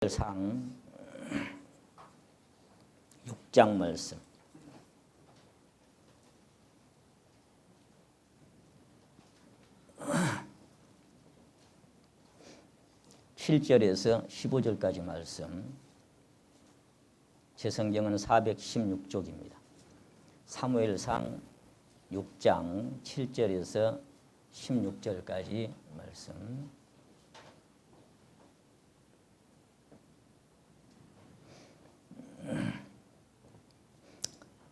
상 6장 말씀. (7절에서) (15절까지) 말씀. 제 성경은 416쪽입니다. 사무엘상 6장 7절에서 16절까지 말씀.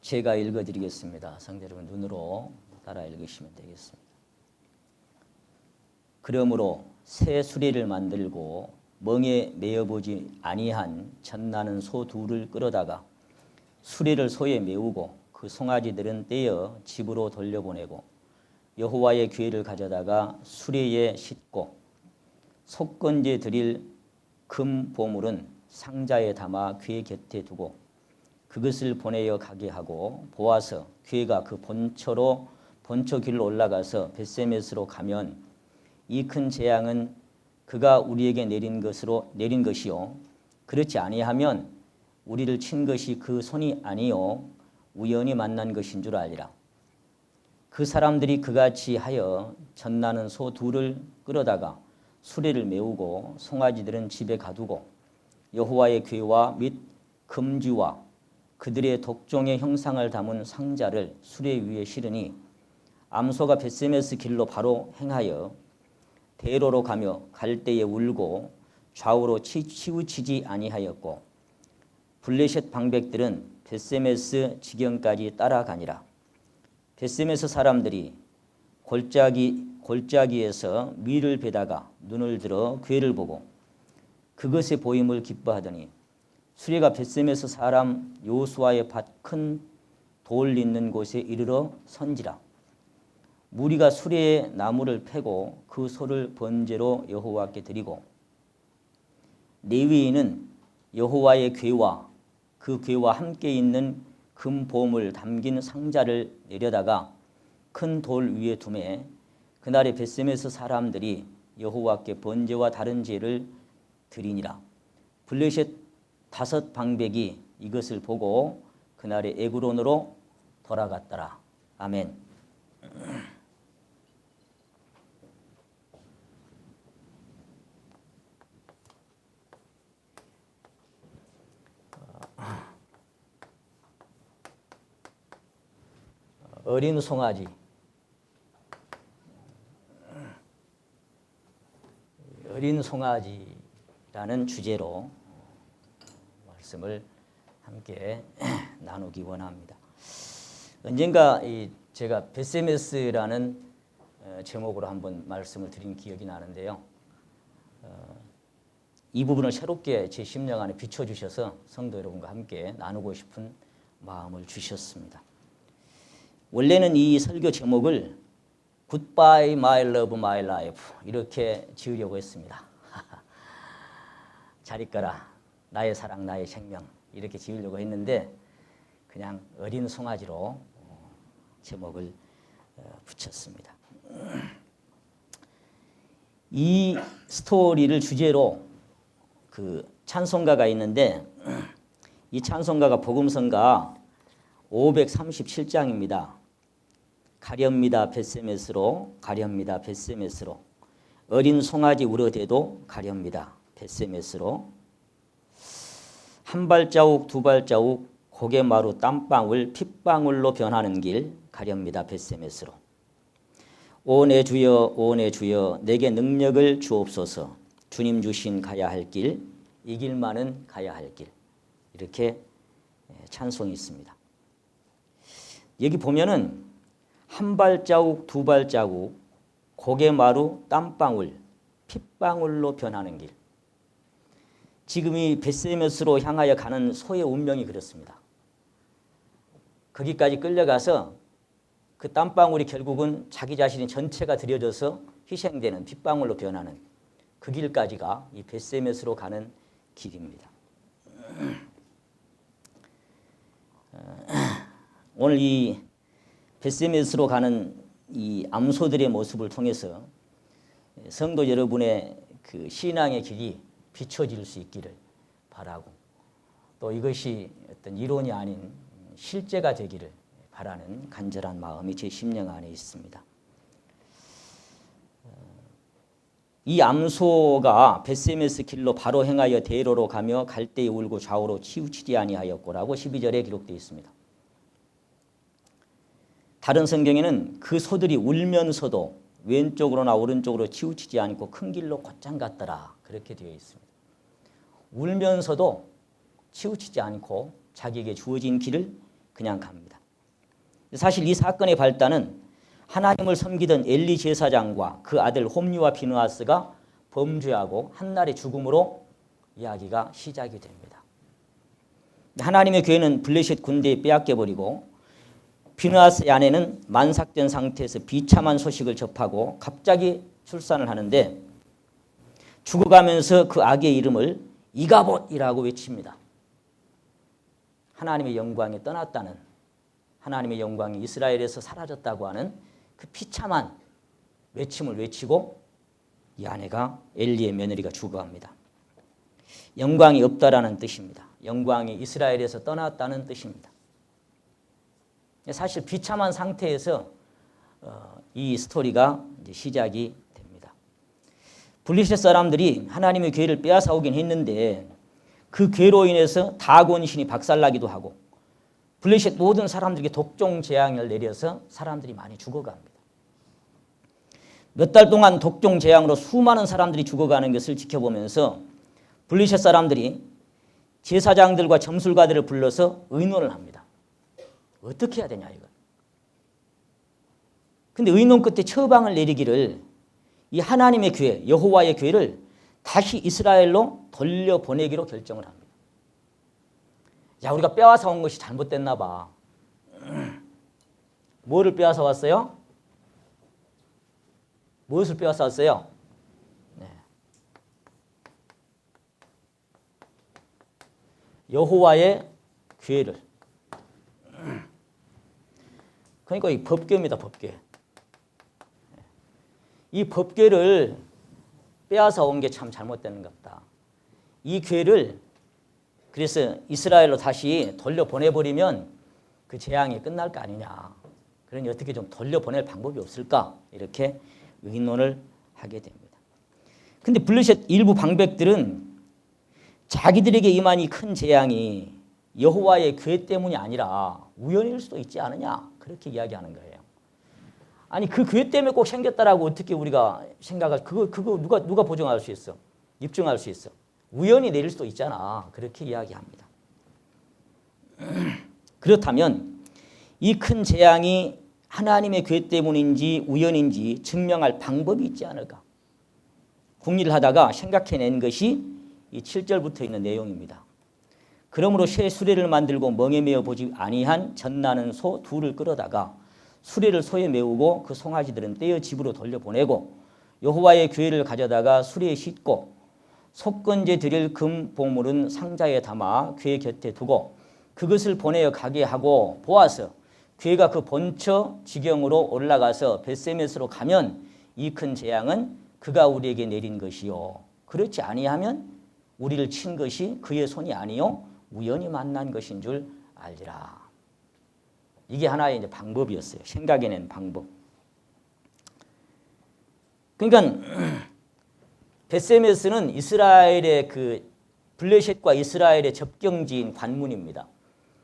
제가 읽어드리겠습니다. 성도 여러분 눈으로 따라 읽으시면 되겠습니다. 그러므로 새 수레를 만들고 멍에 메어보지 아니한 젖나는 소 둘을 끌어다가 수레를 소에 메우고 그 송아지들은 떼어 집으로 돌려보내고 여호와의 궤를 가져다가 수레에 싣고 속건제 드릴 금 보물은 상자에 담아 궤 곁에 두고 그것을 보내어 가게 하고 보아서 궤가 그 본초 길로 올라가서 벳세메스로 가면 이 큰 재앙은 그가 우리에게 내린 것이요 그렇지 아니하면 우리를 친 것이 그 손이 아니요 우연히 만난 것인 줄 알리라. 그 사람들이 그같이 하여 젖나는 소 둘을 끌어다가 수레를 메우고 송아지들은 집에 가두고 여호와의 궤와 및 금주와 그들의 독종의 형상을 담은 상자를 수레 위에 실으니 암소가 벳세메스 길로 바로 행하여 대로로 가며 갈 때에 울고 좌우로 치우치지 아니하였고 블레셋 방백들은 벳세메스 지경까지 따라가니라. 벳세메스 사람들이 골짜기에서 밀을 베다가 눈을 들어 궤를 보고 그것의 보임을 기뻐하더니 수레가 벳세메스 사람 여호수아의 밭 큰 돌 있는 곳에 이르러 선지라. 무리가 수레에 나무를 패고 그 소를 번제로 여호와께 드리고 레위인은 여호와의 궤와 그 궤와 함께 있는 금 보물 담긴 상자를 내려다가 큰 돌 위에 두매 그날에 벳세메스 사람들이 여호와께 번제와 다른 제를 드리니라. 블레셋 5 방백이 이것을 보고 그날에 에그론으로 돌아갔더라. 아멘. 어린 송아지. 어린 송아지라는 주제로 말씀을 함께 나누기 원합니다. 언젠가 제가 벳세메스라는 제목으로 한번 말씀을 드린 기억이 나는데요. 이 부분을 새롭게 제 심령 안에 비춰주셔서 성도 여러분과 함께 나누고 싶은 마음을 주셨습니다. 원래는 이 설교 제목을 Goodbye my love my life 이렇게 지으려고 했습니다. 잘 있거라 나의 사랑 나의 생명 이렇게 지으려고 했는데 그냥 어린 송아지로 제목을 붙였습니다. 이 스토리를 주제로 그 찬송가가 있는데 이 찬송가가 복음성가 537장입니다. 가렵니다 벳세메스로 가렵니다 벳세메스로 어린 송아지 울어대도 가렵니다 벳세메스로 한 발자국 두 발자국 고개마루 땀방울 핏방울로 변하는 길 가렵니다 벳세메스로 오 내 주여 오 내 주여 내게 능력을 주옵소서 주님 주신 가야 할 길 이 길만은 가야 할 길 이렇게 찬송이 있습니다. 여기 보면은 한 발자국 두 발자국 고개마루 땀방울 핏방울로 변하는 길. 지금 이 벳세메스로 향하여 가는 소의 운명이 그렇습니다. 거기까지 끌려가서 그 땀방울이 결국은 자기 자신의 전체가 들여져서 희생되는 핏방울로 변하는 그 길까지가 이 벳세메스로 가는 길입니다. 오늘 이 벳세메스로 가는 이 암소들의 모습을 통해서 성도 여러분의 그 신앙의 길이 비춰질 수 있기를 바라고 또 이것이 어떤 이론이 아닌 실제가 되기를 바라는 간절한 마음이 제 심령 안에 있습니다. 이 암소가 벳세메스 길로 바로 행하여 대로로 가며 갈대에 울고 좌우로 치우치지 아니하였고라고 12절에 기록되어 있습니다. 다른 성경에는 그 소들이 울면서도 왼쪽으로나 오른쪽으로 치우치지 않고 큰 길로 곧장 갔더라 그렇게 되어 있습니다. 울면서도 치우치지 않고 자기에게 주어진 길을 그냥 갑니다. 사실 이 사건의 발단은 하나님을 섬기던 엘리 제사장과 그 아들 홈리와 비느하스가 범죄하고 한날의 죽음으로 이야기가 시작이 됩니다. 하나님의 교회는 블레셋 군대에 빼앗겨버리고 비느하스의 아내는 만삭된 상태에서 비참한 소식을 접하고 갑자기 출산을 하는데 죽어가면서 그 아기의 이름을 이가봇이라고 외칩니다. 하나님의 영광이 떠났다는, 하나님의 영광이 이스라엘에서 사라졌다고 하는 그 비참한 외침을 외치고 이 아내가 엘리의 며느리가 죽어갑니다. 영광이 없다라는 뜻입니다. 영광이 이스라엘에서 떠났다는 뜻입니다. 사실 비참한 상태에서 이 스토리가 이제 시작이 됩니다. 블레셋 사람들이 하나님의 교회를 빼앗아 오긴 했는데 그 죄로 인해서 다곤 신이 박살나기도 하고 블레셋 모든 사람들에게 독종 재앙을 내려서 사람들이 많이 죽어갑니다. 몇 달 동안 독종 재앙으로 수많은 사람들이 죽어가는 것을 지켜보면서 블레셋 사람들이 제사장들과 점술가들을 불러서 의논을 합니다. 어떻게 해야 되냐 이거. 근데 의논 끝에 처방을 내리기를 이 하나님의 교회, 여호와의 교회를 다시 이스라엘로 돌려보내기로 결정을 합니다. 야, 우리가 빼앗아 온 것이 잘못됐나 봐. 뭐를 빼앗아 왔어요? 무엇을 빼앗아 왔어요? 네. 여호와의 교회를. 그러니까 이 법궤입니다. 법궤. 이 법궤를 빼앗아 온 게 참 잘못되는 것 같다. 이 교회를 그래서 이스라엘로 다시 돌려보내버리면 그 재앙이 끝날 거 아니냐. 그러니 어떻게 좀 돌려보낼 방법이 없을까? 이렇게 의논을 하게 됩니다. 근데 블레셋 일부 방백들은 자기들에게 임한 이 큰 재앙이 여호와의 교회 때문이 아니라 우연일 수도 있지 않느냐. 그렇게 이야기하는 거예요. 아니 그 교회 때문에 꼭 생겼다라고 어떻게 우리가 생각할 그거 누가 보증할 수 있어? 입증할 수 있어? 우연히 내릴 수도 있잖아. 그렇게 이야기합니다. 그렇다면 이 큰 재앙이 하나님의 교회 때문인지 우연인지 증명할 방법이 있지 않을까? 궁리를 하다가 생각해낸 것이 이 7절부터 있는 내용입니다. 그러므로 새 수레를 만들고 멍에 메어 보지 아니한 젖나는 소 둘을 끌어다가 수레를 소에 메우고 그 송아지들은 떼어 집으로 돌려보내고 여호와의 교회를 가져다가 수레에 싣고 속건제 드릴 금 보물은 상자에 담아 교회 곁에 두고 그것을 보내어 가게 하고 보아서 교회가 그 본처 지경으로 올라가서 벳세메스로 가면 이 큰 재앙은 그가 우리에게 내린 것이요 그렇지 아니하면 우리를 친 것이 그의 손이 아니요 우연히 만난 것인 줄 알리라. 이게 하나의 이제 방법이었어요. 생각해낸 방법. 그러니까 벳세메스는 이스라엘의 그 블레셋과 이스라엘의 접경지인 관문입니다.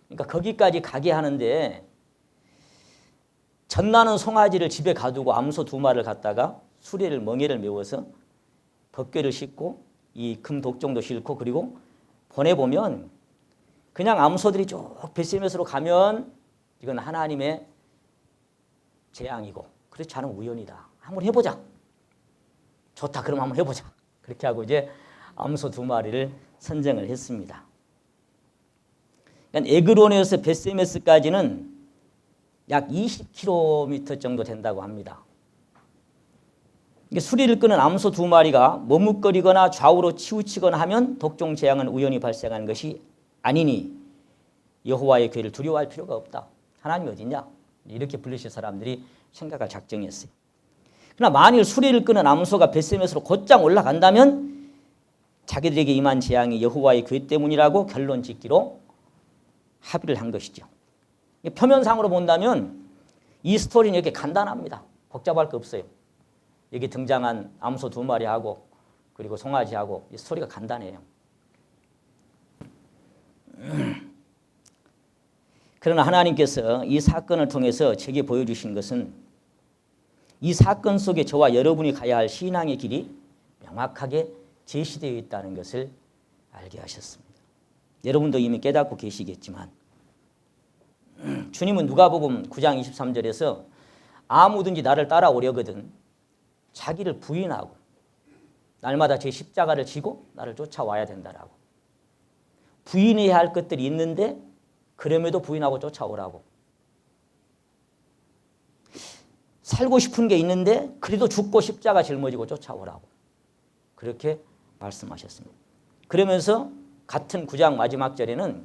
그러니까 거기까지 가게 하는데 젖나는 송아지를 집에 가두고 암소 2마리를 갖다가 수레를 멍에를 메워서 법궤를 싣고 이 금 독종도 싣고 그리고 보내보면 그냥 암소들이 쭉 벳세메스로 가면 이건 하나님의 재앙이고 그렇지 않은 우연이다. 한번 해보자. 좋다. 그럼 한번 해보자. 그렇게 하고 이제 암소 2마리를 선정을 했습니다. 그러니까 에그론에서 벳세메스까지는 약 20km 정도 된다고 합니다. 수리를 끄는 암소 2마리가 머뭇거리거나 좌우로 치우치거나 하면 독종 재앙은 우연히 발생하는 것이 아니니 여호와의 교회를 두려워할 필요가 없다. 하나님이 어딨냐? 이렇게 블레셋 사람들이 생각할 작정이었어요. 그러나 만일 수리를 끄는 암소가 벳세메스로 곧장 올라간다면 자기들에게 임한 재앙이 여호와의 교회 때문이라고 결론 짓기로 합의를 한 것이죠. 표면상으로 본다면 이 스토리는 이렇게 간단합니다. 복잡할 거 없어요. 여기 등장한 암소 2마리하고 그리고 송아지하고 이 스토리가 간단해요. 그러나 하나님께서 이 사건을 통해서 제게 보여주신 것은 이 사건 속에 저와 여러분이 가야 할 신앙의 길이 명확하게 제시되어 있다는 것을 알게 하셨습니다. 여러분도 이미 깨닫고 계시겠지만 주님은 누가복음 9장 23절에서 아무든지 나를 따라오려거든 자기를 부인하고 날마다 제 십자가를 지고 나를 쫓아와야 된다라고. 부인해야 할 것들이 있는데 그럼에도 부인하고 쫓아오라고. 살고 싶은 게 있는데 그래도 죽고 십자가 짊어지고 쫓아오라고. 그렇게 말씀하셨습니다. 그러면서 같은 9장 마지막 절에는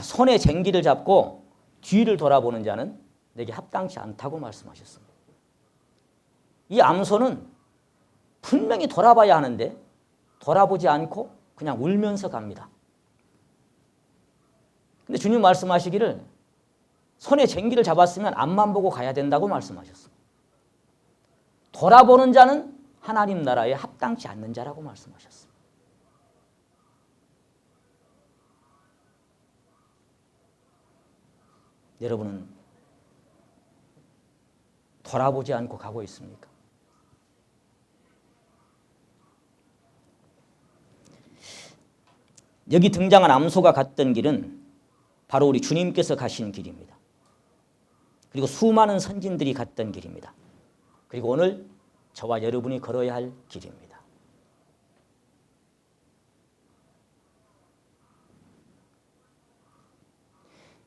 손에 쟁기를 잡고 뒤를 돌아보는 자는 내게 합당치 않다고 말씀하셨습니다. 이 암소는 분명히 돌아봐야 하는데 돌아보지 않고 그냥 울면서 갑니다. 근데 주님 말씀하시기를 손에 쟁기를 잡았으면 앞만 보고 가야 된다고 말씀하셨습니다. 돌아보는 자는 하나님 나라에 합당치 않는 자라고 말씀하셨습니다. 여러분은 돌아보지 않고 가고 있습니까? 여기 등장한 암소가 갔던 길은 바로 우리 주님께서 가신 길입니다. 그리고 수많은 선진들이 갔던 길입니다. 그리고 오늘 저와 여러분이 걸어야 할 길입니다.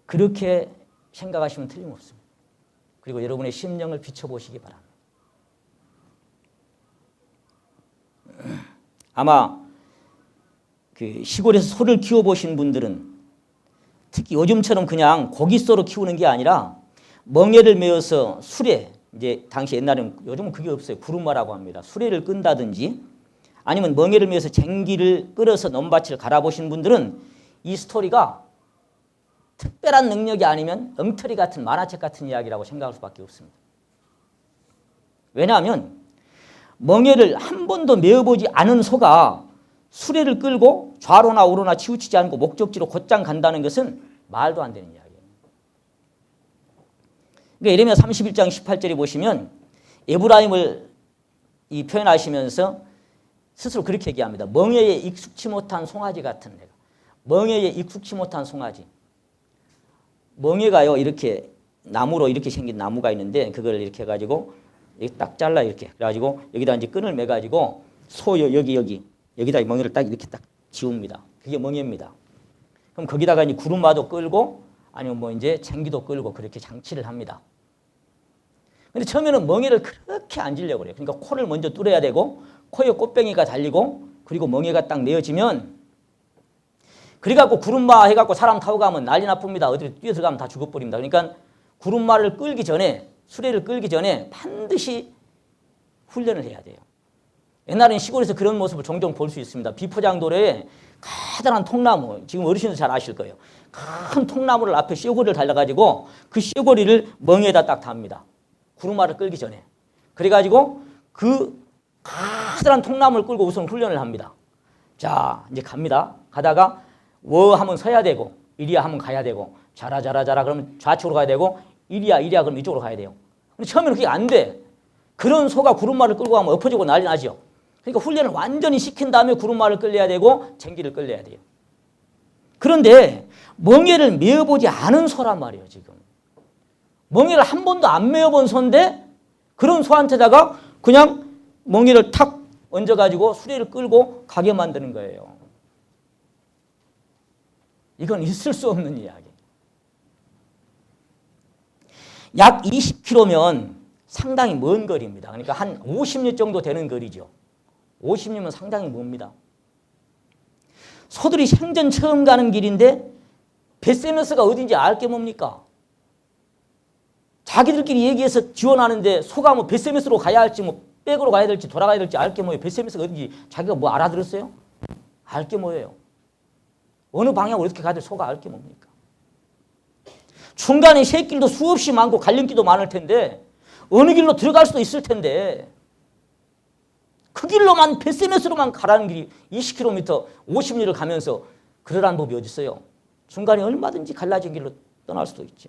그렇게 생각하시면 틀림없습니다. 그리고 여러분의 심령을 비춰보시기 바랍니다. 아마 그 시골에서 소를 키워보신 분들은 특히 요즘처럼 그냥 고기소로 키우는 게 아니라 멍에를 메어서 수레, 이제 당시 옛날에는, 요즘은 그게 없어요. 구루마라고 합니다. 수레를 끈다든지 아니면 멍에를 메어서 쟁기를 끌어서 넘밭을 갈아보신 분들은 이 스토리가 특별한 능력이 아니면 엉터리 같은 만화책 같은 이야기라고 생각할 수밖에 없습니다. 왜냐하면 멍에를 한 번도 메어보지 않은 소가 수레를 끌고 좌로나 우로나 치우치지 않고 목적지로 곧장 간다는 것은 말도 안 되는 이야기예요. 그러니까 예레미야 31장 18절에 보시면 에브라임을 이 표현하시면서 스스로 그렇게 얘기합니다. 멍에에 익숙치 못한 송아지 같은 내가. 멍에에 익숙치 못한 송아지. 멍에가요, 이렇게 나무로 이렇게 생긴 나무가 있는데 그걸 이렇게 해가지고 여기 딱 잘라 이렇게. 그래가지고 여기다 이제 끈을 매가지고 소 여기다 이 멍에를 딱 이렇게 딱 지웁니다. 그게 멍에입니다. 그럼 거기다가 이제 구루마도 끌고 아니면 뭐 이제 쟁기도 끌고 그렇게 장치를 합니다. 근데 처음에는 멍에를 그렇게 안 지려고 그래요. 그러니까 코를 먼저 뚫어야 되고 코에 꽃뱅이가 달리고 그리고 멍에가 딱 내어지면 그래갖고 구름마 해갖고 사람 타고 가면 난리 나쁩니다. 어디로 뛰어들어가면 다 죽어버립니다. 그러니까 구름마를 끌기 전에 수레를 끌기 전에 반드시 훈련을 해야 돼요. 옛날에는 시골에서 그런 모습을 종종 볼 수 있습니다. 비포장도로에 커다란 통나무, 지금 어르신들 잘 아실 거예요. 큰 통나무를 앞에 쇠고리를 달려가지고 그 쇠고리를 멍에다 딱 답니다. 구루마를 끌기 전에. 그래가지고 그 커다란 통나무를 끌고 우선 훈련을 합니다. 자, 이제 갑니다. 가다가 워 하면 서야 되고 이리야 하면 가야 되고 자라 그러면 좌측으로 가야 되고 이리야 그러면 이쪽으로 가야 돼요. 근데 처음에는 그게 안 돼. 그런 소가 구름마를 끌고 가면 엎어지고 난리 나죠. 그러니까 훈련을 완전히 시킨 다음에 구름마를 끌려야 되고 쟁기를 끌려야 돼요. 그런데 멍에를 메어보지 않은 소란 말이에요. 지금 멍에를 한 번도 안 메어본 소인데 그런 소한테다가 그냥 멍에를 탁 얹어가지고 수레를 끌고 가게 만드는 거예요. 이건 있을 수 없는 이야기. 약 20km면 상당히 먼 거리입니다. 그러니까 한 50리 정도 되는 거리죠. 50리면 상당히 멉니다. 소들이 생전 처음 가는 길인데 벳세메스가 어딘지 알 게 뭡니까? 자기들끼리 얘기해서 지원하는데 소가 뭐 벳세메스로 가야 할지 뭐 백으로 가야 될지 돌아가야 될지 알 게 뭐예요? 베세메스가 어딘지 자기가 뭐 알아들었어요? 알 게 뭐예요? 어느 방향으로 어떻게 가야 될 소가 알 게 뭡니까? 중간에 새길도 수없이 많고 갈림길도 많을 텐데 어느 길로 들어갈 수도 있을 텐데 그 길로만 베세메스로만 가라는 길이 20km, 50리를 가면서 그러라는 법이 어디 있어요? 중간에 얼마든지 갈라진 길로 떠날 수도 있죠.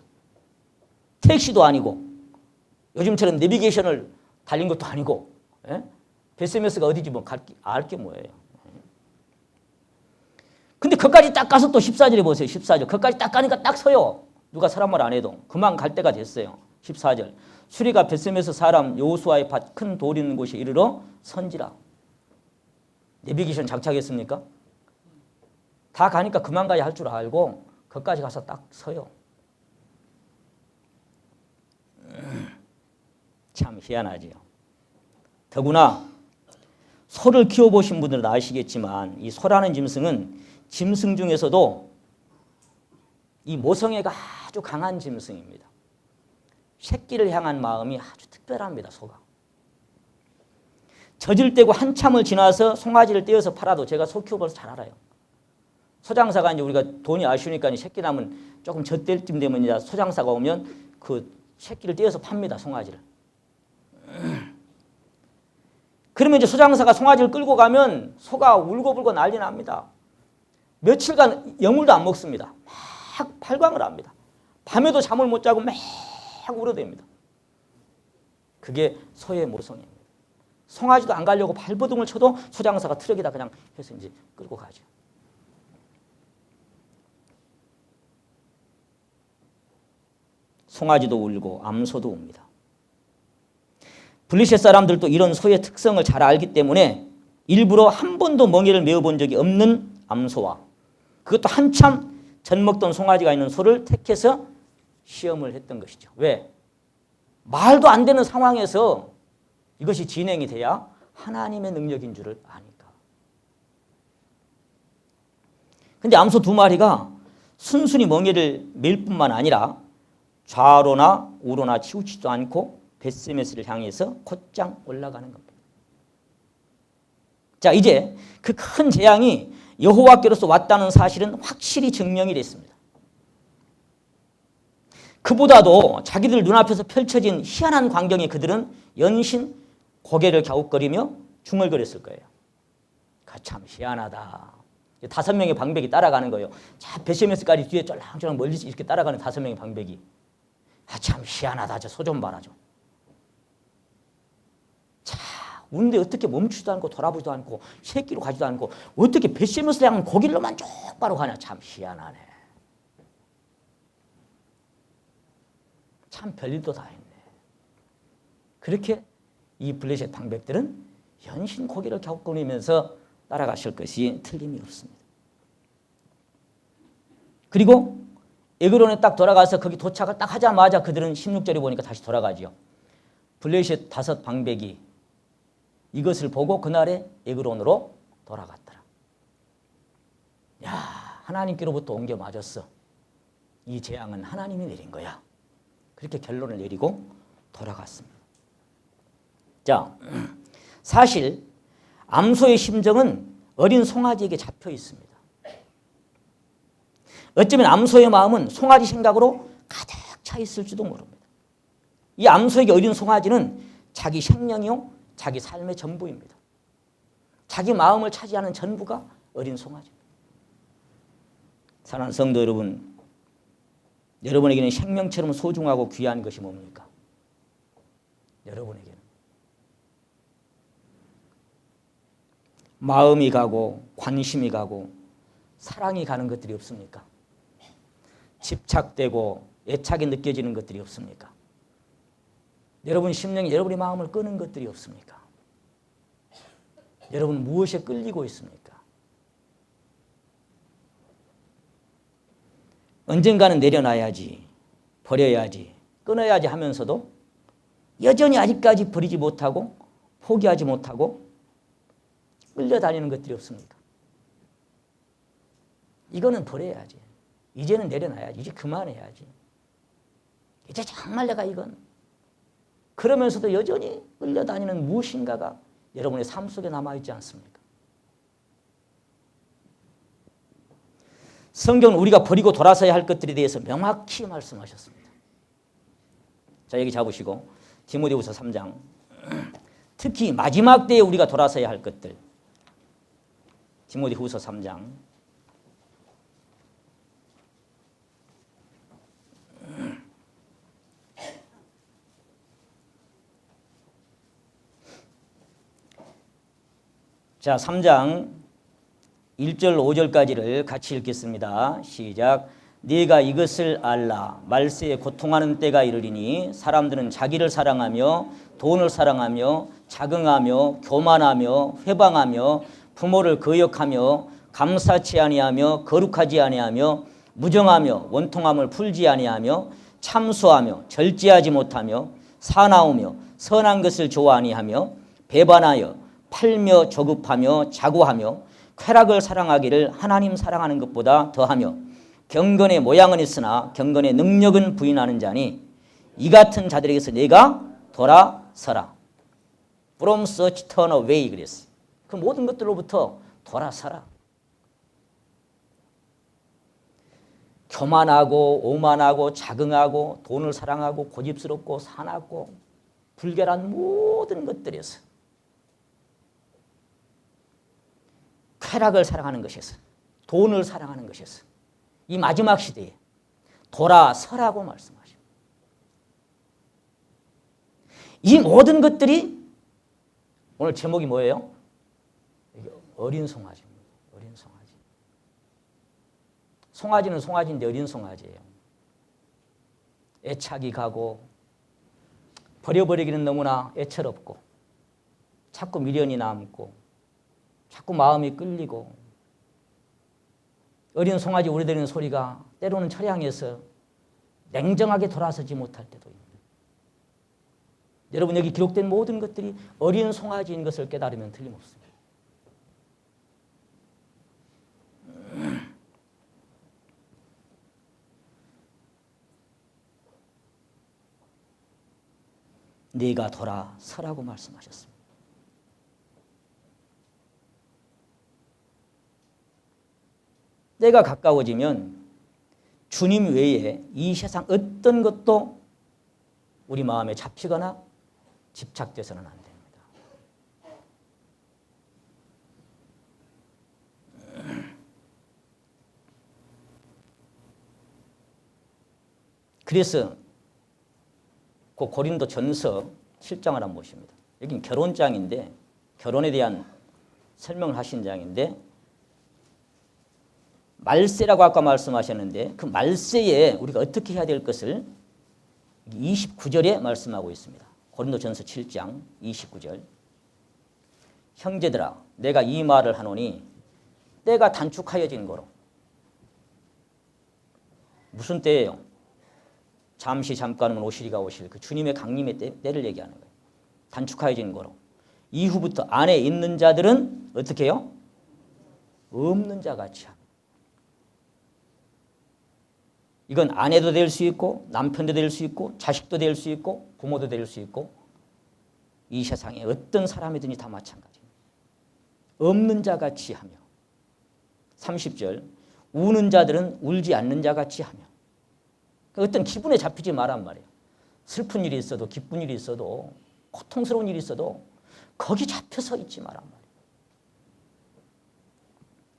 택시도 아니고 요즘처럼 내비게이션을 달린 것도 아니고 베세메스가 어디지 뭐 알 게 뭐예요. 근데 거기까지 딱 가서 또 14절에 보세요. 14절. 거기까지 딱 가니까 딱 서요. 누가 사람 말 안 해도. 그만 갈 때가 됐어요. 14절. 수리가 베세메스 사람 여호수아의 밭 큰 돌 있는 곳에 이르러 선지라. 내비게이션 장착했습니까? 다 가니까 그만 가야 할 줄 알고 거기까지 가서 딱 서요. 참 희한하지요. 더구나 소를 키워보신 분들은 아시겠지만 이 소라는 짐승은 짐승 중에서도 이 모성애가 아주 강한 짐승입니다. 새끼를 향한 마음이 아주 특별합니다. 소가. 젖을 떼고 한참을 지나서 송아지를 떼어서 팔아도 제가 소 키워봐서 잘 알아요. 소장사가 이제 우리가 돈이 아쉬우니까 새끼 남은 조금 젖될 쯤 되면 이제 소장사가 오면 그 새끼를 떼어서 팝니다. 송아지를. 그러면 이제 소장사가 송아지를 끌고 가면 소가 울고불고 난리 납니다. 며칠간 여물도 안 먹습니다. 막 발광을 합니다. 밤에도 잠을 못 자고 막 울어댑니다. 그게 소의 모성입니다. 송아지도 안 가려고 발버둥을 쳐도 소장사가 트럭에다 그냥 해서 이제 끌고 가죠. 송아지도 울고 암소도 웁니다. 블레셋 사람들도 이런 소의 특성을 잘 알기 때문에 일부러 한 번도 멍에를 메어본 적이 없는 암소와 그것도 한참 젖 먹던 송아지가 있는 소를 택해서 시험을 했던 것이죠. 왜? 말도 안 되는 상황에서 이것이 진행이 돼야 하나님의 능력인 줄을 아니까. 근데 암소 두 마리가 순순히 멍에를 메일 뿐만 아니라 좌로나 우로나 치우치지도 않고 베세메스를 향해서 곧장 올라가는 겁니다. 자, 이제 그 큰 재앙이 여호와께로서 왔다는 사실은 확실히 증명이 됐습니다. 그보다도 자기들 눈앞에서 펼쳐진 희한한 광경에 그들은 연신 고개를 갸웃거리며 중얼거렸을 거예요. 참 희한하다. 5명의 방백이 따라가는 거예요. 자, 베세메스까지 뒤에 쫄랑쫄랑 멀리 이렇게 따라가는 5명의 방백이. 참 희한하다. 저 소 좀 봐라. 자, 운데 어떻게 멈추지도 않고 돌아보지도 않고 새끼로 가지도 않고 어떻게 베세메스를 향한 고길로만 쪽바로 가냐. 참 희한하네. 참 별일도 다 했네. 그렇게 이 블레셋 방백들은 연신 고개를 갸웃거리면서 따라가실 것이 틀림이 없습니다. 그리고 에그론에 딱 돌아가서 거기 도착을 딱 하자마자 그들은 16절에 보니까 다시 돌아가죠. 블레셋 5 방백이 이것을 보고 그날에 에그론으로 돌아갔더라. 야, 하나님께로부터 옮겨 맞았어. 이 재앙은 하나님이 내린 거야. 그렇게 결론을 내리고 돌아갔습니다. 자, 사실 암소의 심정은 어린 송아지에게 잡혀 있습니다. 어쩌면 암소의 마음은 송아지 생각으로 가득 차 있을지도 모릅니다. 이 암소에게 어린 송아지는 자기 생명이요, 자기 삶의 전부입니다. 자기 마음을 차지하는 전부가 어린 송아지입니다. 사랑하는 성도 여러분, 여러분에게는 생명처럼 소중하고 귀한 것이 뭡니까? 여러분에게는 마음이 가고 관심이 가고 사랑이 가는 것들이 없습니까? 집착되고 애착이 느껴지는 것들이 없습니까? 여러분 심령이 여러분의 마음을 끄는 것들이 없습니까? 여러분 무엇에 끌리고 있습니까? 언젠가는 내려놔야지, 버려야지, 끊어야지 하면서도 여전히 아직까지 버리지 못하고 포기하지 못하고 끌려다니는 것들이 없습니까? 이거는 버려야지. 이제는 내려놔야지. 이제 그만해야지. 이제 정말 내가 이건 그러면서도 여전히 끌려다니는 무엇인가가 여러분의 삶 속에 남아있지 않습니까? 성경은 우리가 버리고 돌아서야 할 것들에 대해서 명확히 말씀하셨습니다. 자, 여기 잡으시고 디모데후서 3장 특히 마지막 때에 우리가 돌아서야 할 것들 디모데후서 3장 자, 3장 1절 5절까지를 같이 읽겠습니다. 시작. 네가 이것을 알라. 말세에 고통하는 때가 이르리니 사람들은 자기를 사랑하며 돈을 사랑하며 자긍하며 교만하며 회방하며 부모를 거역하며 감사치 아니하며 거룩하지 아니하며 무정하며 원통함을 풀지 아니하며 참수하며 절제하지 못하며 사나우며 선한 것을 좋아 아니하며 배반하여 팔며 조급하며 자고하며 쾌락을 사랑하기를 하나님 사랑하는 것보다 더하며 경건의 모양은 있으나 경건의 능력은 부인하는 자니 이 같은 자들에게서 내가 돌아서라. From such turn away 그랬어요. 그 모든 것들로부터 돌아서라. 교만하고 오만하고 자긍하고 돈을 사랑하고 고집스럽고 사납고 불결한 모든 것들에서 쾌락을 사랑하는 것에서 돈을 사랑하는 것에서 이 마지막 시대에 돌아서라고 말씀하십니다. 이 모든 것들이 오늘 제목이 뭐예요? 어린 송아지입니다. 어린 송아지. 송아지는 송아지인데 어린 송아지예요. 애착이 가고 버려버리기는 너무나 애처롭고 자꾸 미련이 남고 자꾸 마음이 끌리고 어린 송아지 우려대는 소리가 때로는 처량해서 냉정하게 돌아서지 못할 때도 있습니다. 여러분 여기 기록된 모든 것들이 어린 송아지인 것을 깨달으면 틀림없습니다. 네가 돌아서라고 말씀하셨습니다. 때가 가까워지면 주님 외에 이 세상 어떤 것도 우리 마음에 잡히거나 집착돼서는 안 됩니다. 그래서 그 고린도 전서 7장을 한번 보십니다. 여기는 결혼장인데 결혼에 대한 설명을 하신 장인데 말세라고 아까 말씀하셨는데 그 말세에 우리가 어떻게 해야 될 것을 29절에 말씀하고 있습니다. 고린도전서 7장 29절. 형제들아 내가 이 말을 하노니 때가 단축하여진 거로. 무슨 때예요? 잠시 잠깐은 오시리가 오실 그 주님의 강림의 때를 얘기하는 거예요. 단축하여진 거로. 이후부터 안에 있는 자들은 어떻게 해요? 없는 자같이 합니다. 이건 아내도 될 수 있고 남편도 될 수 있고 자식도 될 수 있고 부모도 될 수 있고 이 세상에 어떤 사람이든지 다 마찬가지입니다. 없는 자같이 하며 30절 우는 자들은 울지 않는 자같이 하며 어떤 기분에 잡히지 말란 말이에요. 슬픈 일이 있어도 기쁜 일이 있어도 고통스러운 일이 있어도 거기 잡혀서 있지 말란 말이에요.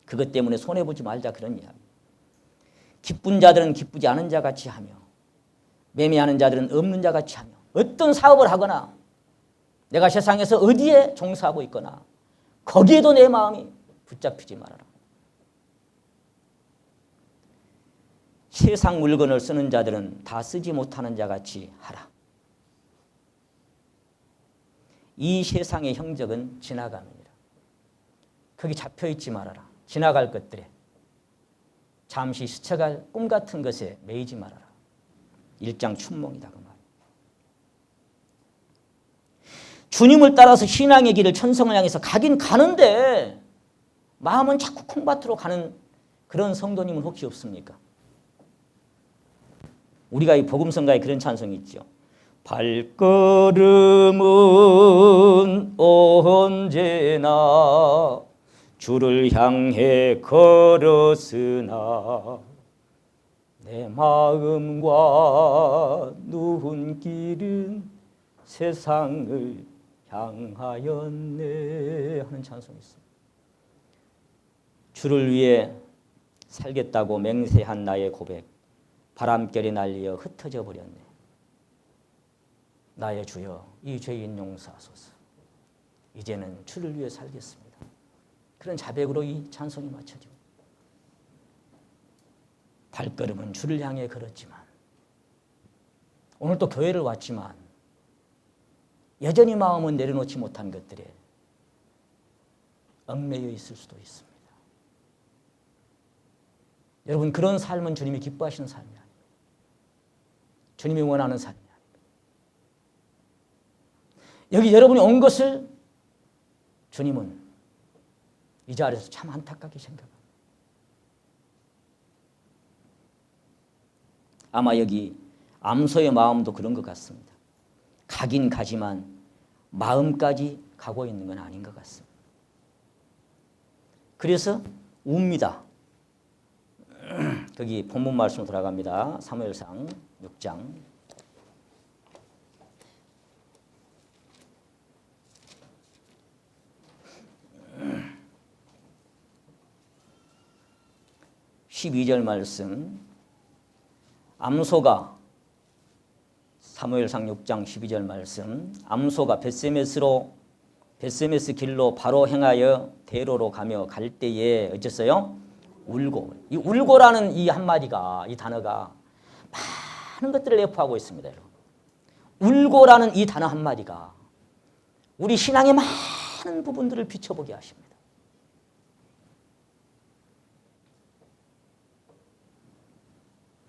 그것 때문에 손해보지 말자 그런 이야기. 기쁜 자들은 기쁘지 않은 자같이 하며 매매하는 자들은 없는 자같이 하며 어떤 사업을 하거나 내가 세상에서 어디에 종사하고 있거나 거기에도 내 마음이 붙잡히지 말아라. 세상 물건을 쓰는 자들은 다 쓰지 못하는 자같이 하라. 이 세상의 형적은 지나갑니다. 거기 잡혀있지 말아라. 지나갈 것들에 잠시 스쳐갈 꿈 같은 것에 매이지 말아라. 일장춘몽이다 그 말. 주님을 따라서 신앙의 길을 천성을 향해서 가긴 가는데 마음은 자꾸 콩밭으로 가는 그런 성도님은 혹시 없습니까? 우리가 이 복음성가에 그런 찬송이 있죠. 발걸음은 언제나 주를 향해 걸었으나 내 마음과 눈길은 세상을 향하였네 하는 찬송이 있습니다. 주를 위해 살겠다고 맹세한 나의 고백, 바람결에 날려 흩어져 버렸네. 나의 주여, 이 죄인 용서하소서. 이제는 주를 위해 살겠습니다. 그런 자백으로 이 찬송이 맞춰집니다. 발걸음은 주를 향해 걸었지만, 오늘 또 교회를 왔지만 여전히 마음은 내려놓지 못한 것들에 얽매여 있을 수도 있습니다. 여러분, 그런 삶은 주님이 기뻐하시는 삶이 아닙니다. 주님이 원하는 삶이 아닙니다. 여기 여러분이 온 것을 주님은 이 자리에서 참 안타깝게 생각합니다. 아마 여기 암소의 마음도 그런 것 같습니다. 가긴 가지만 마음까지 가고 있는 건 아닌 것 같습니다. 그래서 웁니다. 거기 본문 말씀으로 돌아갑니다. 사무엘상 6장 12절 말씀. 암소가 사무엘상 6장 12절 말씀. 암소가 벳세메스 길로 바로 행하여 대로로 가며 갈 때에 어쨌어요? 울고. 이 울고라는 이 한마디가, 이 단어가 많은 것들을 내포하고 있습니다. 여러분. 울고라는 이 단어 한마디가 우리 신앙의 많은 부분들을 비춰보게 하십니다.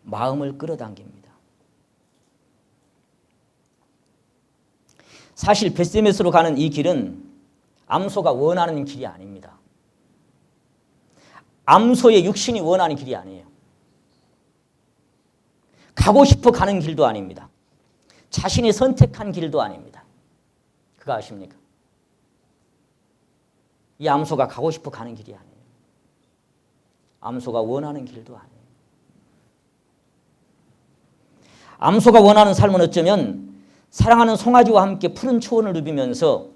마음을 끌어당깁니다. 사실 벳세메스로 가는 이 길은 암소가 원하는 길이 아닙니다. 암소의 육신이 원하는 길이 아니에요. 가고 싶어 가는 길도 아닙니다. 자신이 선택한 길도 아닙니다. 그거 아십니까? 이 암소가 가고 싶어 가는 길이 아니에요. 암소가 원하는 길도 아니에요. 암소가 원하는 삶은 어쩌면 사랑하는 송아지와 함께 푸른 초원을 누비면서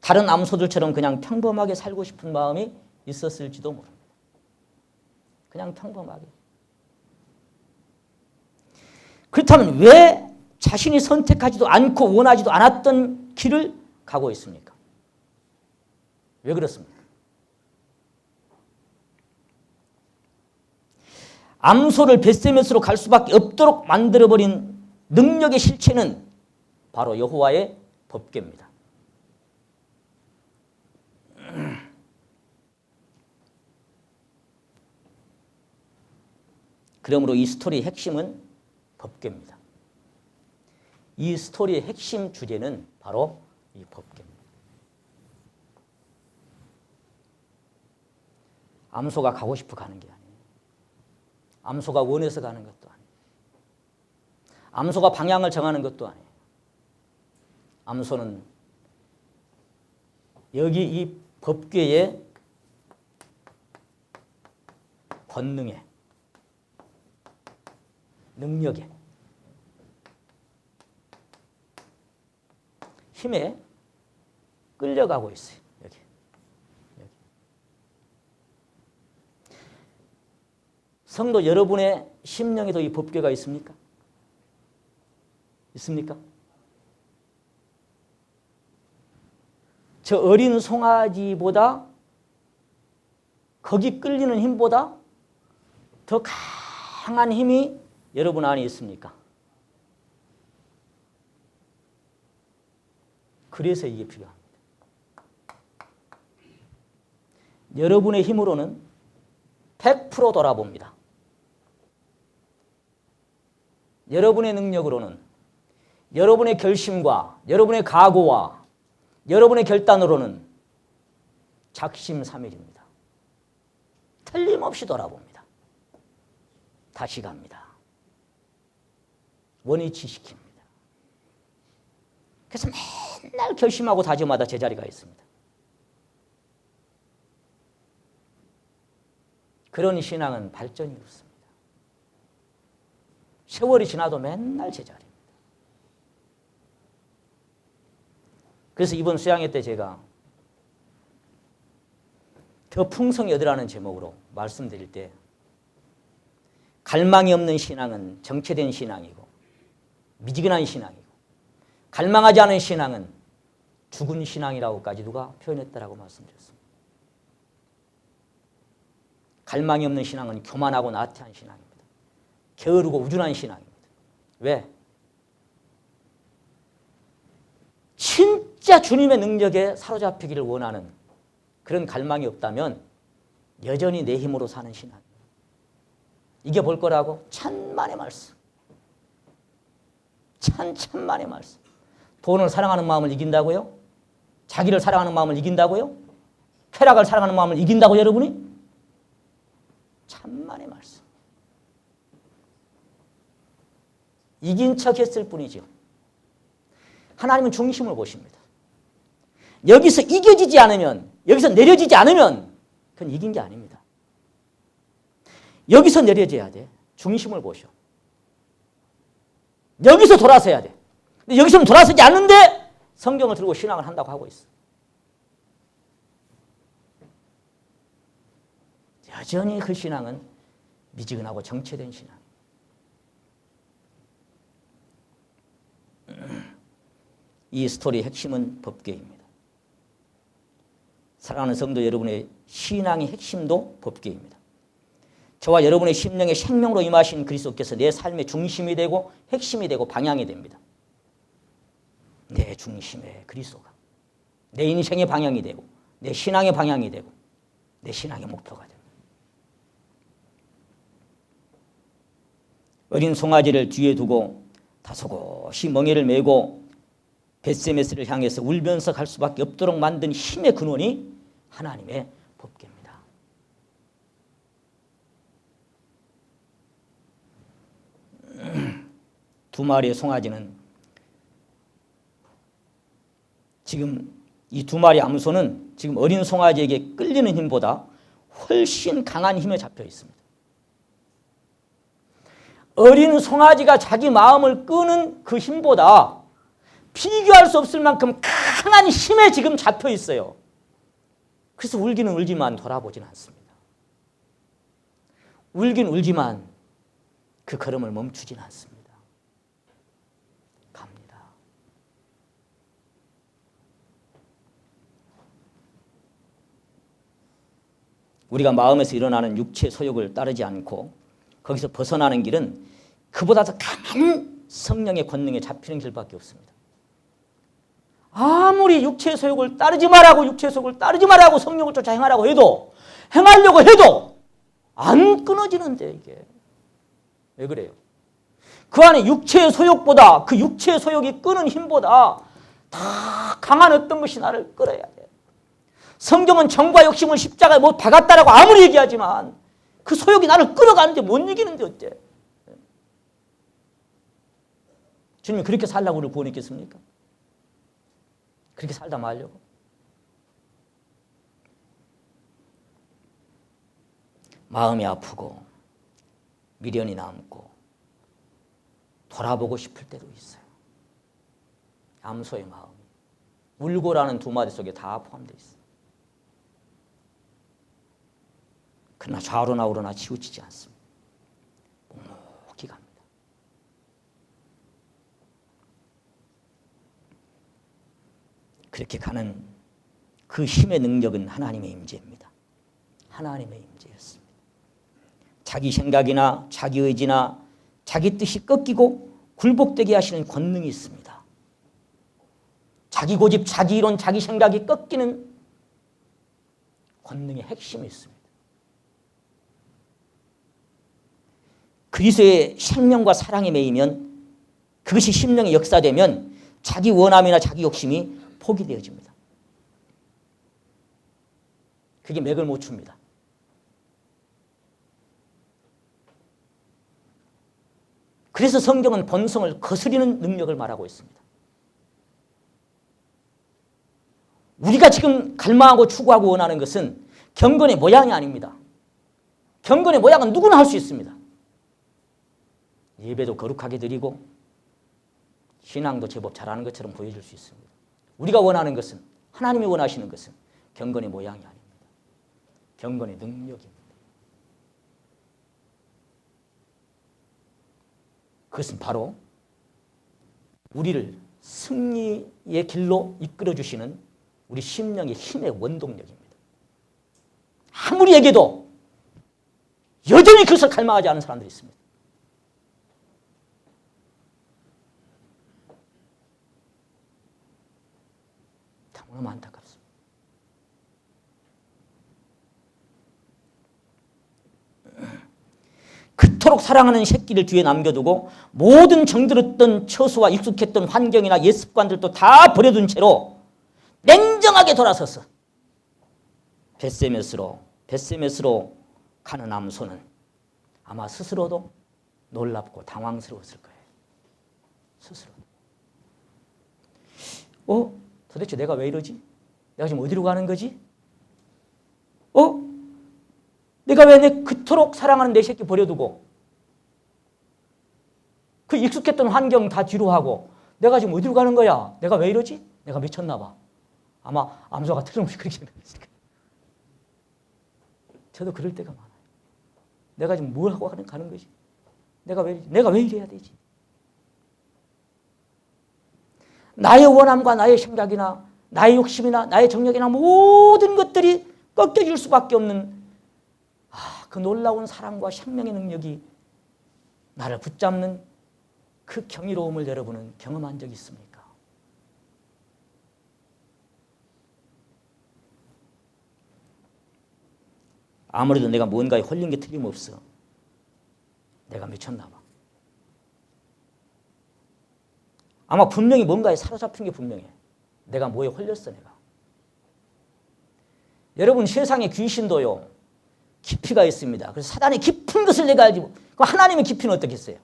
다른 암소들처럼 그냥 평범하게 살고 싶은 마음이 있었을지도 모릅니다. 그냥 평범하게. 그렇다면 왜 자신이 선택하지도 않고 원하지도 않았던 길을 가고 있습니까? 왜 그렇습니까? 암소를 벳세메스로 갈 수밖에 없도록 만들어버린 능력의 실체는 바로 여호와의 법궤입니다. 그러므로 이 스토리의 핵심은 법궤입니다. 이 스토리의 핵심 주제는 바로 이 법궤입니다. 암소가 가고 싶어 가는 게 아니에요. 암소가 원해서 가는 것도 아니에요. 암소가 방향을 정하는 것도 아니에요. 암소는 여기 이 법궤의 권능에, 능력에, 힘에 끌려가고 있어요. 여기. 성도 여러분의 심령에도 이 법궤가 있습니까? 있습니까? 저 어린 송아지보다, 거기 끌리는 힘보다 더 강한 힘이 여러분 안에 있습니까? 그래서 이게 필요합니다. 여러분의 힘으로는 100% 돌아봅니다. 여러분의 능력으로는, 여러분의 결심과 여러분의 각오와 여러분의 결단으로는 작심삼일입니다. 틀림없이 돌아봅니다. 다시 갑니다. 원위치시킵니다. 그래서 맨날 결심하고 다짐하다 제자리가 있습니다. 그런 신앙은 발전이 없습니다. 세월이 지나도 맨날 제자리입니다. 그래서 이번 수양회 때 제가 더 풍성히 얻으라는 제목으로 말씀드릴 때 갈망이 없는 신앙은 정체된 신앙이고 미지근한 신앙이고 갈망하지 않은 신앙은 죽은 신앙이라고까지 누가 표현했다라고 말씀드렸습니다. 갈망이 없는 신앙은 교만하고 나태한 신앙입니다. 게으르고 우둔한 신앙입니다. 왜? 진짜 주님의 능력에 사로잡히기를 원하는 그런 갈망이 없다면 여전히 내 힘으로 사는 신앙. 이게 볼 거라고? 천만의 말씀. 천만의 말씀. 돈을 사랑하는 마음을 이긴다고요? 자기를 사랑하는 마음을 이긴다고요? 쾌락을 사랑하는 마음을 이긴다고 여러분이? 천만의 말씀. 이긴 척 했을 뿐이죠. 하나님은 중심을 보십니다. 여기서 이겨지지 않으면, 여기서 내려지지 않으면 그건 이긴 게 아닙니다. 여기서 내려져야 돼. 중심을 보셔. 여기서 돌아서야 돼. 근데 여기서는 돌아서지 않는데 성경을 들고 신앙을 한다고 하고 있어. 여전히 그 신앙은 미지근하고 정체된 신앙. 이 스토리의 핵심은 법궤입니다. 사랑하는 성도 여러분의 신앙의 핵심도 법궤입니다. 저와 여러분의 심령의 생명으로 임하신 그리스도께서 내 삶의 중심이 되고 핵심이 되고 방향이 됩니다. 내 중심에 그리스도가 내 인생의 방향이 되고 내 신앙의 방향이 되고 내 신앙의 목표가 됩니다. 어린 송아지를 뒤에 두고 다소곳이 멍에를 메고 벳세메스를 향해서 울면서 갈 수밖에 없도록 만든 힘의 근원이 하나님의 법궤입니다. 두 마리의 송아지는 지금 이 두 마리 암소는 지금 어린 송아지에게 끌리는 힘보다 훨씬 강한 힘에 잡혀 있습니다. 어린 송아지가 자기 마음을 끄는 그 힘보다 비교할 수 없을 만큼 강한 힘에 지금 잡혀 있어요. 그래서 울기는 울지만 돌아보진 않습니다. 울긴 울지만 그 걸음을 멈추진 않습니다. 갑니다. 우리가 마음에서 일어나는 육체 소욕을 따르지 않고 거기서 벗어나는 길은 그보다 더 강한 성령의 권능에 잡히는 길밖에 없습니다. 아무리 육체의 소욕을 따르지 말라고 육체의 소욕을 따르지 말라고 성령을 쫓아 행하라고 해도 행하려고 해도 안 끊어지는데 이게 왜 그래요? 그 안에 육체의 소욕보다 그 육체의 소욕이 끄는 힘보다 더 강한 어떤 것이 나를 끌어야 돼. 성경은 정과 욕심을 십자가에 못 박았다라고 아무리 얘기하지만 그 소욕이 나를 끌어가는데 못 이기는데 어때? 주님이 그렇게 살라고 우리를 구원했겠습니까? 그렇게 살다 말려고. 마음이 아프고 미련이 남고 돌아보고 싶을 때도 있어요. 암소의 마음이 울고라는 두 마디 속에 다 포함되어 있어요. 그러나 좌우로나 우로나 치우치지 않습니다. 묵묵히 갑니다. 그렇게 가는 그 힘의 능력은 하나님의 임재입니다. 하나님의 임재였습니다. 자기 생각이나 자기 의지나 자기 뜻이 꺾이고 굴복되게 하시는 권능이 있습니다. 자기 고집, 자기 이론, 자기 생각이 꺾이는 권능의 핵심이 있습니다. 그리스도의 생명과 사랑에 매이면 그것이 심령에 역사되면 자기 원함이나 자기 욕심이 포기되어집니다. 그게 맥을 못 춥니다. 그래서 성경은 본성을 거스리는 능력을 말하고 있습니다. 우리가 지금 갈망하고 추구하고 원하는 것은 경건의 모양이 아닙니다. 경건의 모양은 누구나 할 수 있습니다. 예배도 거룩하게 드리고 신앙도 제법 잘하는 것처럼 보여줄 수 있습니다. 우리가 원하는 것은, 하나님이 원하시는 것은 경건의 모양이 아닙니다. 경건의 능력입니다. 그것은 바로 우리를 승리의 길로 이끌어주시는 우리 심령의 힘의 원동력입니다. 아무리 얘기해도 여전히 그것을 갈망하지 않은 사람들이 있습니다. 너무 안타깝습니다. 그토록 사랑하는 새끼를 뒤에 남겨두고 모든 정들었던 처소와 익숙했던 환경이나 옛 습관들도 다 버려둔 채로 냉정하게 돌아서서 벳세메스로 가는 암소는 아마 스스로도 놀랍고 당황스러웠을 거예요. 스스로. 도대체 내가 왜 이러지? 내가 지금 어디로 가는 거지? 내가 왜 그토록 사랑하는 내 새끼 버려두고 그 익숙했던 환경 다 뒤로 하고 내가 지금 어디로 가는 거야? 내가 왜 이러지? 내가 미쳤나 봐. 아마 암소가 틀림없이 그렇게 생각했을 거예요. 저도 그럴 때가 많아요. 내가 지금 뭘 하고 가는 거지? 내가 왜 이래야 되지? 나의 원함과 나의 생각이나 나의 욕심이나 나의 정력이나 모든 것들이 꺾여질 수밖에 없는 그 놀라운 사랑과 생명의 능력이 나를 붙잡는 그 경이로움을 여러분은 경험한 적이 있습니까? 아무래도 내가 뭔가에 홀린 게 틀림없어. 내가 미쳤나 봐. 아마 분명히 뭔가에 사로잡힌 게 분명해. 내가 뭐에 홀렸어 내가. 여러분 세상에 귀신도요. 깊이가 있습니다. 그래서 사단의 깊은 것을 내가 알지. 그 하나님의 깊이는 어떻겠어요?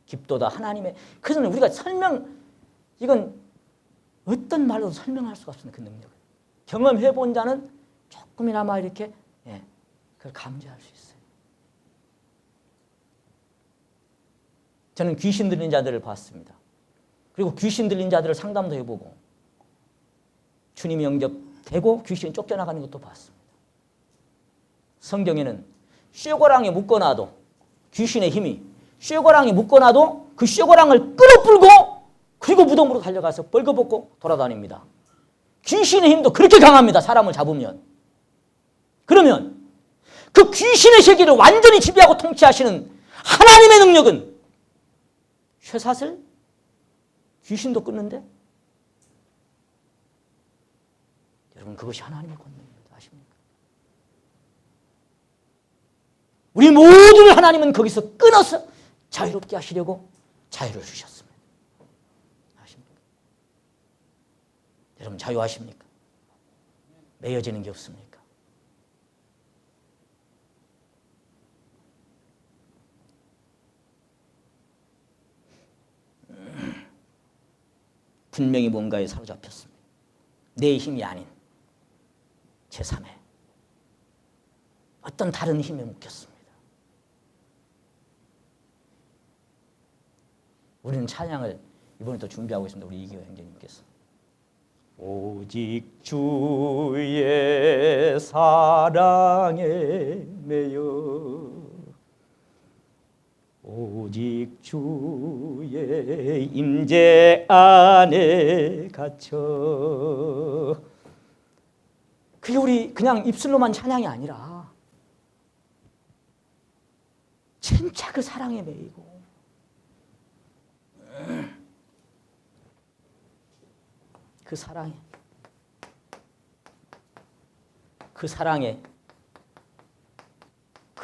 깊도다 하나님의. 그래서 우리가 이건 어떤 말로도 설명할 수가 없습니다. 그 능력을. 경험해본 자는 조금이나마 이렇게 그걸 감지할 수 있어요. 저는 귀신 들린 자들을 봤습니다. 그리고 귀신 들린 자들을 상담도 해보고 주님이 영접되고 귀신이 쫓겨나가는 것도 봤습니다. 성경에는 쇠고랑에 묶어놔도 귀신의 힘이 쇠고랑에 묶어놔도 그 쇠고랑을 끌어불고 그리고 무덤으로 달려가서 벌거벗고 돌아다닙니다. 귀신의 힘도 그렇게 강합니다. 사람을 잡으면. 그러면 그 귀신의 세계를 완전히 지배하고 통치하시는 하나님의 능력은 쇠사슬? 귀신도 끊는데? 여러분 그것이 하나님의 권능입니다. 아십니까? 우리 모두를 하나님은 거기서 끊어서 자유롭게 하시려고 자유를 주셨습니다. 아십니까? 여러분 자유하십니까? 매여지는 게 없습니까? 분명히 뭔가에 사로잡혔습니다. 내 힘이 아닌 제3의 어떤 다른 힘에 묶였습니다. 우리는 찬양을 이번에 또 준비하고 있습니다. 우리 이기호 형제님께서. 오직 주의 사랑에 매여 오직 주의 임재 안에 갇혀. 그게 우리 그냥 입술로만 찬양이 아니라 진짜 그 사랑에 매이고 그 사랑에 그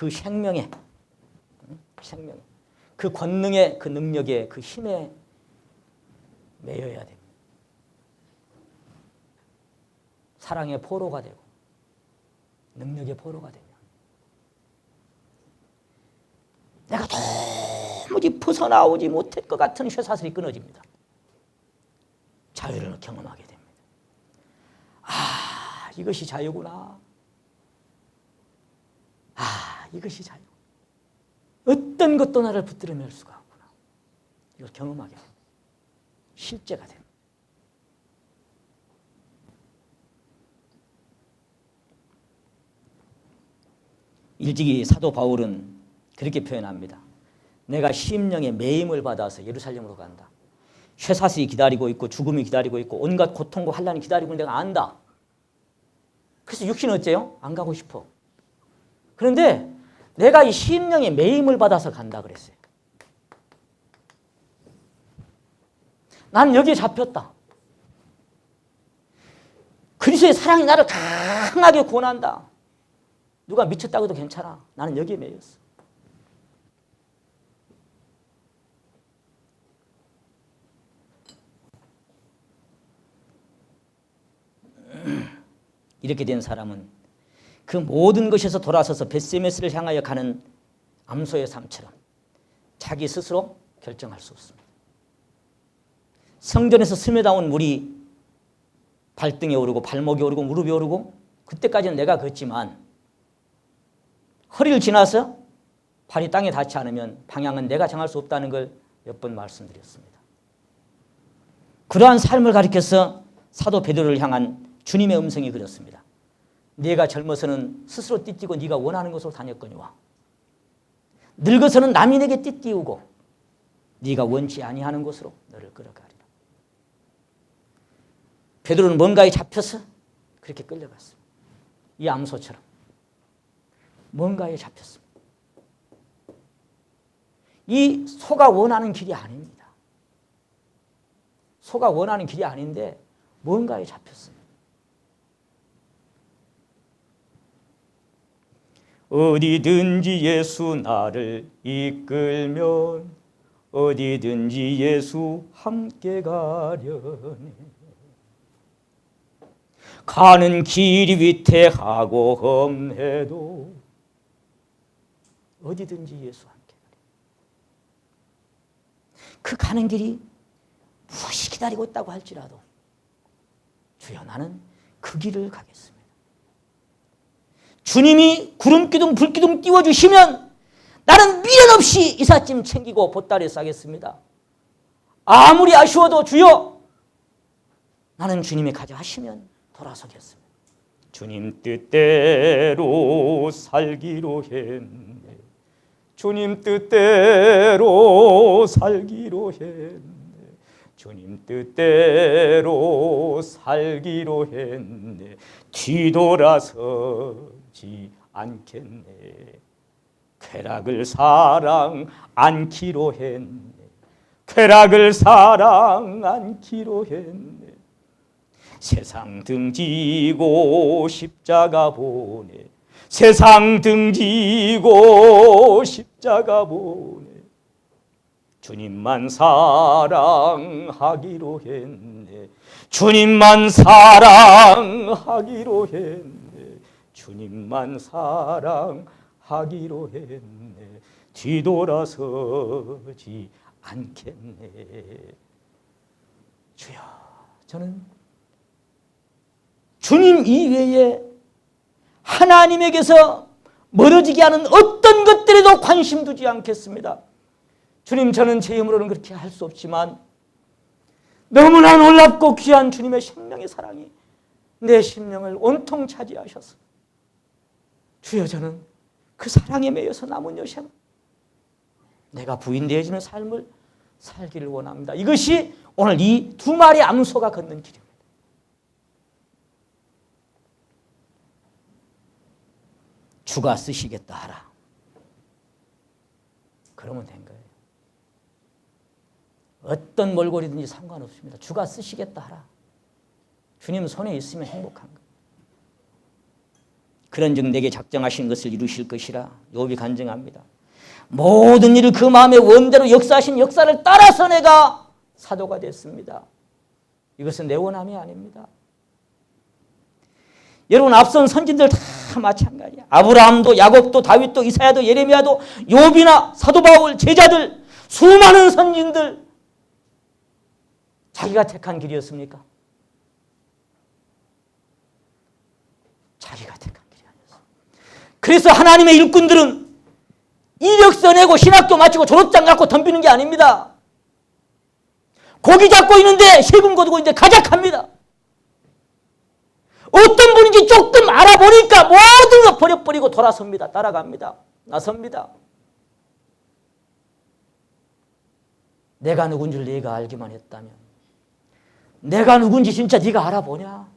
생명에 그 권능의 그 능력의 그 힘에 매여야 됩니다. 사랑의 포로가 되고 능력의 포로가 되면 내가 도무지 벗어나오지 못할 것 같은 쇠사슬이 끊어집니다. 자유를 경험하게 됩니다. 이것이 자유구나. 이것이 자유. 어떤 것도 나를 붙들어 맬 수가 없구나. 이걸 경험하게 됩니다. 실제가 됩니다. 일찍이 사도 바울은 그렇게 표현합니다. 내가 심령의 매임을 받아서 예루살렘으로 간다. 쇠사슬이 기다리고 있고 죽음이 기다리고 있고 온갖 고통과 환난이 기다리고 있는 내가 안다. 그래서 육신은 어째요? 안 가고 싶어. 그런데 내가 이 심령의 매임을 받아서 간다 그랬어요. 나는 여기에 잡혔다. 그리스도의 사랑이 나를 강하게 구원한다. 누가 미쳤다고 해도 괜찮아. 나는 여기에 매였어. 이렇게 된 사람은 그 모든 것에서 돌아서서 벳세메스를 향하여 가는 암소의 삶처럼 자기 스스로 결정할 수 없습니다. 성전에서 스며나온 물이 발등에 오르고 발목에 오르고 무릎에 오르고 그때까지는 내가 걷지만 허리를 지나서 발이 땅에 닿지 않으면 방향은 내가 정할 수 없다는 걸 몇 번 말씀드렸습니다. 그러한 삶을 가리켜서 사도 베드로를 향한 주님의 음성이 그렇습니다. 네가 젊어서는 스스로 띠띠고 네가 원하는 곳으로 다녔거니와 늙어서는 남이 내게 띠띠우고 네가 원치 아니하는 곳으로 너를 끌어가리라. 베드로는 뭔가에 잡혀서 그렇게 끌려갔습니다. 이 암소처럼 뭔가에 잡혔습니다. 이 소가 원하는 길이 아닙니다. 소가 원하는 길이 아닌데 뭔가에 잡혔어요. 어디든지 예수 나를 이끌면 어디든지 예수 함께 가려니 가는 길이 위태하고 험해도 어디든지 예수 함께 가려니 그 가는 길이 무엇이 기다리고 있다고 할지라도 주여 나는 그 길을 가겠습니다. 주님이 구름기둥 불기둥 띄워주시면 나는 미련 없이 이삿짐 챙기고 보따리에 싸겠습니다. 아무리 아쉬워도 주여 나는 주님이 가자 하시면 돌아서겠습니다. 주님 뜻대로 살기로 했네. 주님 뜻대로 살기로 했네. 주님 뜻대로 살기로 했네. 뒤돌아서지 않겠네. 쾌락을 사랑 않기로 했네. 쾌락을 사랑 않기로 했네. 세상 등지고 십자가 보내. 세상 등지고 십자가 보내. 주님만 사랑하기로 했네. 주님만 사랑하기로 했네. 주님만 사랑하기로 했네. 뒤돌아서지 않겠네. 주여, 저는 주님 이외에 하나님에게서 멀어지게 하는 어떤 것들에도 관심 두지 않겠습니다. 주님, 저는 제 힘으로는 그렇게 할 수 없지만 너무나 놀랍고 귀한 주님의 생명의 사랑이 내 심령을 온통 차지하셔서 주여, 저는 그 사랑에 매여서 남은 여생 내가 부인되어지는 삶을 살기를 원합니다. 이것이 오늘 이 두 마리 암소가 걷는 길입니다. 주가 쓰시겠다 하라. 그러면 된 거예요. 어떤 몰골이든지 상관없습니다. 주가 쓰시겠다 하라. 주님 손에 있으면 행복한 거예요. 그런즉 내게 작정하신 것을 이루실 것이라 욥이 간증합니다. 모든 일을 그 마음의 원대로 역사하신 역사를 따라서 내가 사도가 됐습니다. 이것은 내 원함이 아닙니다. 여러분, 앞선 선진들 다 마찬가지야. 아브라함도 야곱도 다윗도 이사야도 예레미야도 욥이나 사도 바울 제자들 수많은 선진들 자기가 택한 길이었습니까? 자기가 택한 길이 아니었어. 그래서 하나님의 일꾼들은 이력서 내고 신학교 마치고 졸업장 갖고 덤비는 게 아닙니다. 고기 잡고 있는데 세금 거두고 있는데 가작합니다. 어떤 분인지 조금 알아보니까 모든 거 버려버리고 돌아섭니다. 따라갑니다. 나섭니다. 내가 누군 줄 네가 알기만 했다면 내가 누군지 진짜 네가 알아보냐?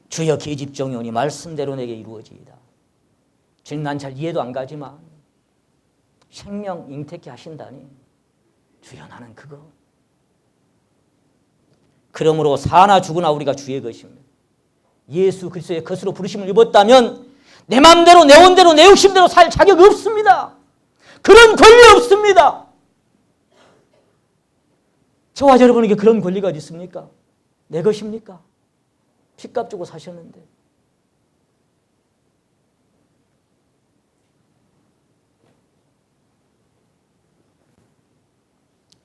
주여 계집종이오니 말씀대로 내게 이루어지이다. 주님 난 잘 이해도 안 가지만 생명 잉태케 하신다니 주여 나는 그거. 그러므로 사나 죽으나 우리가 주의 것입니다. 예수 그리스도의 것으로 부르심을 입었다면 내 마음대로 내 온대로 내 욕심대로 살 자격이 없습니다. 그런 권리 없습니다. 저와 여러분에게 그런 권리가 어디 있습니까? 내 것입니까? 핏값 주고 사셨는데.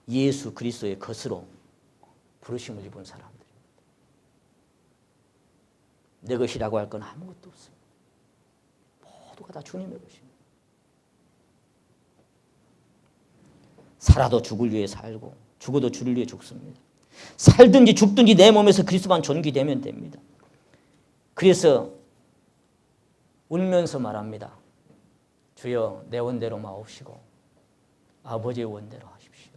예수 그리스도의 것으로 부르심을 입은 사람들입니다. 내 것이라고 할 건 아무것도 없습니다. 모두가 다 주님의 것입니다. 살아도 죽을 위해 살고 죽어도 주를 위해 죽습니다. 살든지 죽든지 내 몸에서 그리스도만 존귀되면 됩니다. 그래서 울면서 말합니다. 주여 내 원대로 마옵시고 아버지의 원대로 하십시오.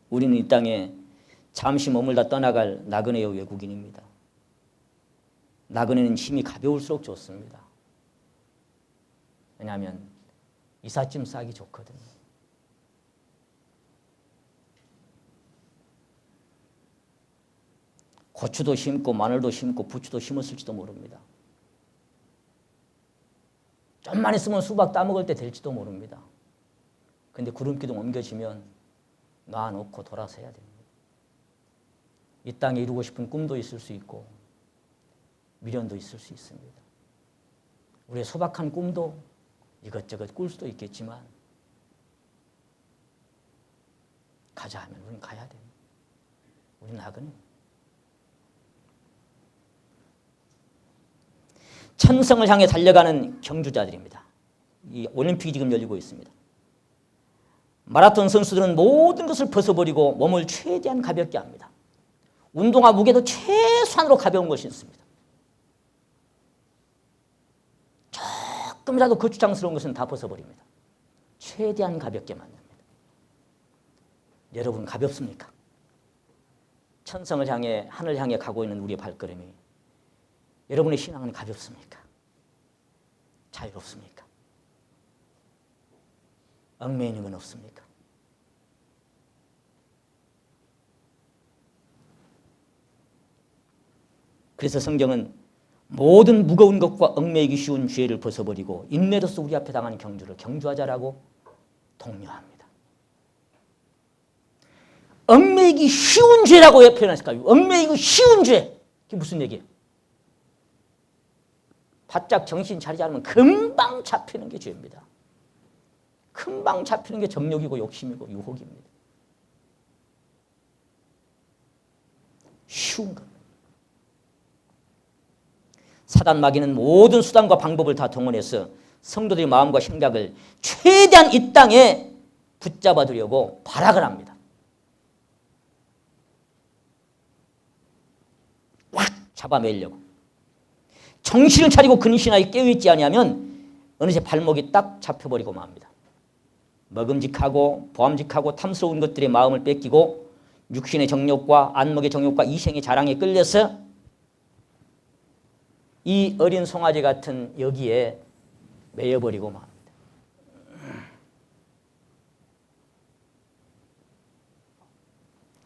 우리는 이 땅에 잠시 머물다 떠나갈 나그네의 외국인입니다. 나그네는 힘이 가벼울수록 좋습니다. 왜냐하면 이삿짐 싸기 좋거든요. 고추도 심고 마늘도 심고 부추도 심었을지도 모릅니다. 좀만 있으면 수박 따먹을 때 될지도 모릅니다. 그런데 구름기둥 옮겨지면 놔놓고 돌아서야 됩니다. 이 땅에 이루고 싶은 꿈도 있을 수 있고 미련도 있을 수 있습니다. 우리의 소박한 꿈도 이것저것 꿀 수도 있겠지만 가자 하면 우리는 가야 됩니다. 우리는 나그네입니다. 천성을 향해 달려가는 경주자들입니다. 이 올림픽이 지금 열리고 있습니다. 마라톤 선수들은 모든 것을 벗어버리고 몸을 최대한 가볍게 합니다. 운동화 무게도 최소한으로 가벼운 것이 있습니다. 조금이라도 거추장스러운 것은 다 벗어버립니다. 최대한 가볍게 만듭니다. 여러분 가볍습니까? 천성을 향해 하늘 향해 가고 있는 우리의 발걸음이 여러분의 신앙은 가볍습니까? 자유롭습니까? 얽매이는 건 없습니까? 그래서 성경은 모든 무거운 것과 얽매이기 쉬운 죄를 벗어버리고 인내로서 우리 앞에 당하는 경주를 경주하자라고 독려합니다. 얽매이기 쉬운 죄라고 왜 표현했을까요? 얽매이기 쉬운 죄. 그게 무슨 얘기예요? 바짝 정신 차리지 않으면 금방 잡히는 게 죄입니다. 금방 잡히는 게 정욕이고 욕심이고 유혹입니다. 쉬운 겁니다. 사단 마귀는 모든 수단과 방법을 다 동원해서 성도들의 마음과 생각을 최대한 이 땅에 붙잡아두려고 발악을 합니다. 확 잡아매려고. 정신을 차리고 근신하게 깨어있지 아니하면 어느새 발목이 딱 잡혀버리고 맙니다. 먹음직하고 보암직하고 탐스러운 것들의 마음을 뺏기고 육신의 정욕과 안목의 정욕과 이생의 자랑에 끌려서 이 어린 송아지 같은 여기에 매여버리고 맙니다.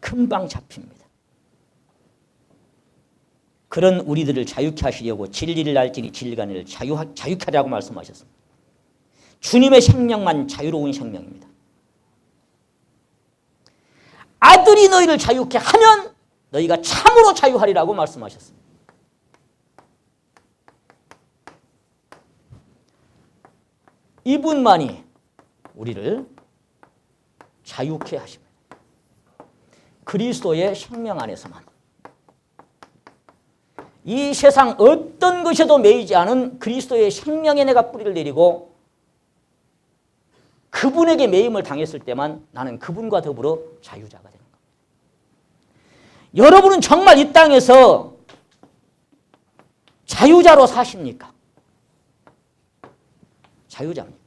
금방 잡힙니다. 그런 우리들을 자유케 하시려고 진리를 알지니 진리가 너를 자유케 하라고 말씀하셨습니다. 주님의 생명만 자유로운 생명입니다. 아들이 너희를 자유케 하면 너희가 참으로 자유하리라고 말씀하셨습니다. 이분만이 우리를 자유케 하십니다. 그리스도의 생명 안에서만. 이 세상 어떤 것에도 매이지 않은 그리스도의 생명에 내가 뿌리를 내리고 그분에게 매임을 당했을 때만 나는 그분과 더불어 자유자가 되는 겁니다. 여러분은 정말 이 땅에서 자유자로 사십니까? 자유자입니까?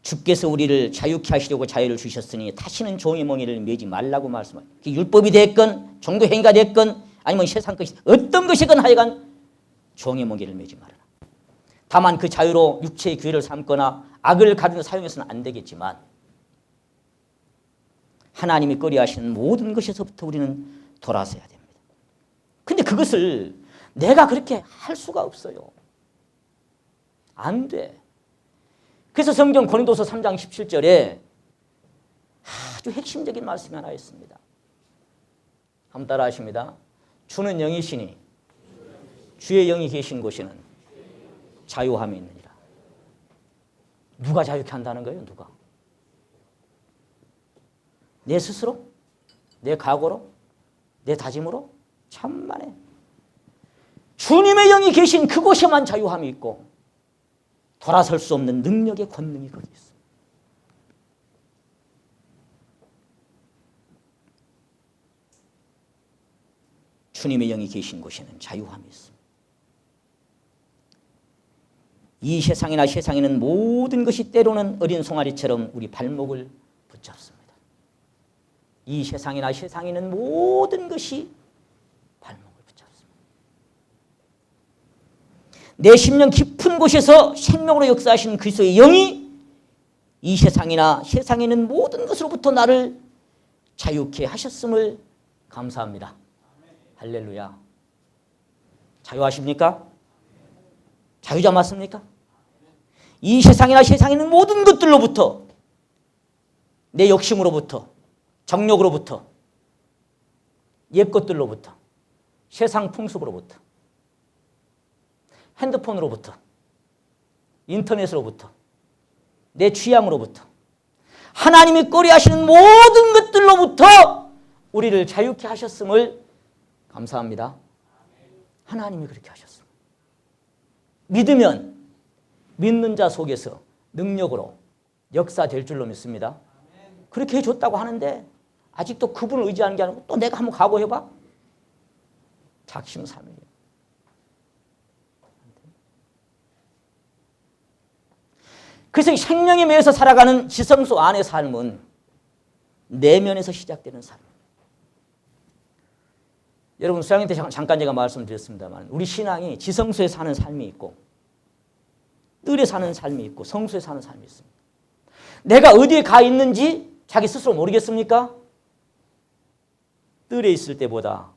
주께서 우리를 자유케 하시려고 자유를 주셨으니 다시는 종의 멍에를 매지 말라고 말씀하십니다. 율법이 됐건 종교 행위가 됐건 아니면 세상 것이 어떤 것이건 하여간 종의 멍에를 매지 말아라. 다만 그 자유로 육체의 기회를 삼거나 악을 가르쳐 사용해서는 안 되겠지만 하나님이 꺼려하시는 모든 것에서부터 우리는 돌아서야 됩니다. 근데 그것을 내가 그렇게 할 수가 없어요. 안 돼. 그래서 성경 고린도서 3장 17절에 아주 핵심적인 말씀이 하나 있습니다. 한번 따라 하십니다. 주는 영이시니 주의 영이 계신 곳에는 자유함이 있느니라. 누가 자유케 한다는 거예요? 누가? 내 스스로? 내 각오로? 내 다짐으로? 참만해. 주님의 영이 계신 그곳에만 자유함이 있고 돌아설 수 없는 능력의 권능이 거기 있습니다. 주님의 영이 계신 곳에는 자유함이 있습니다. 이 세상이나 세상에는 모든 것이 때로는 어린 송아리처럼 우리 발목을 붙잡습니다. 이 세상이나 세상에는 모든 것이 발목을 붙잡습니다. 내 심령 깊은 곳에서 생명으로 역사하신 그리스도의 영이 이 세상이나 세상에는 모든 것으로부터 나를 자유케 하셨음을 감사합니다. 할렐루야. 자유하십니까? 자유자 맞습니까? 이 세상이나 세상에는 모든 것들로부터 내 욕심으로부터 정욕으로부터 옛 것들로부터 세상 풍습으로부터 핸드폰으로부터 인터넷으로부터 내 취향으로부터 하나님이 꺼려하시는 모든 것들로부터 우리를 자유케 하셨음을 감사합니다. 하나님이 그렇게 하셨습니다. 믿으면 믿는 자 속에서 능력으로 역사될 줄로 믿습니다. 그렇게 해줬다고 하는데 아직도 그분을 의지하는 게 아니고 또 내가 한번 각오해봐? 작심삼일. 그래서 생명에 매여서 살아가는 지성소 안의 삶은 내면에서 시작되는 삶입니다. 여러분 수양회 때 잠깐 제가 말씀드렸습니다만 우리 신앙이 지성소에 사는 삶이 있고 뜰에 사는 삶이 있고 성소에 사는 삶이 있습니다. 내가 어디에 가 있는지 자기 스스로 모르겠습니까? 뜰에 있을 때보다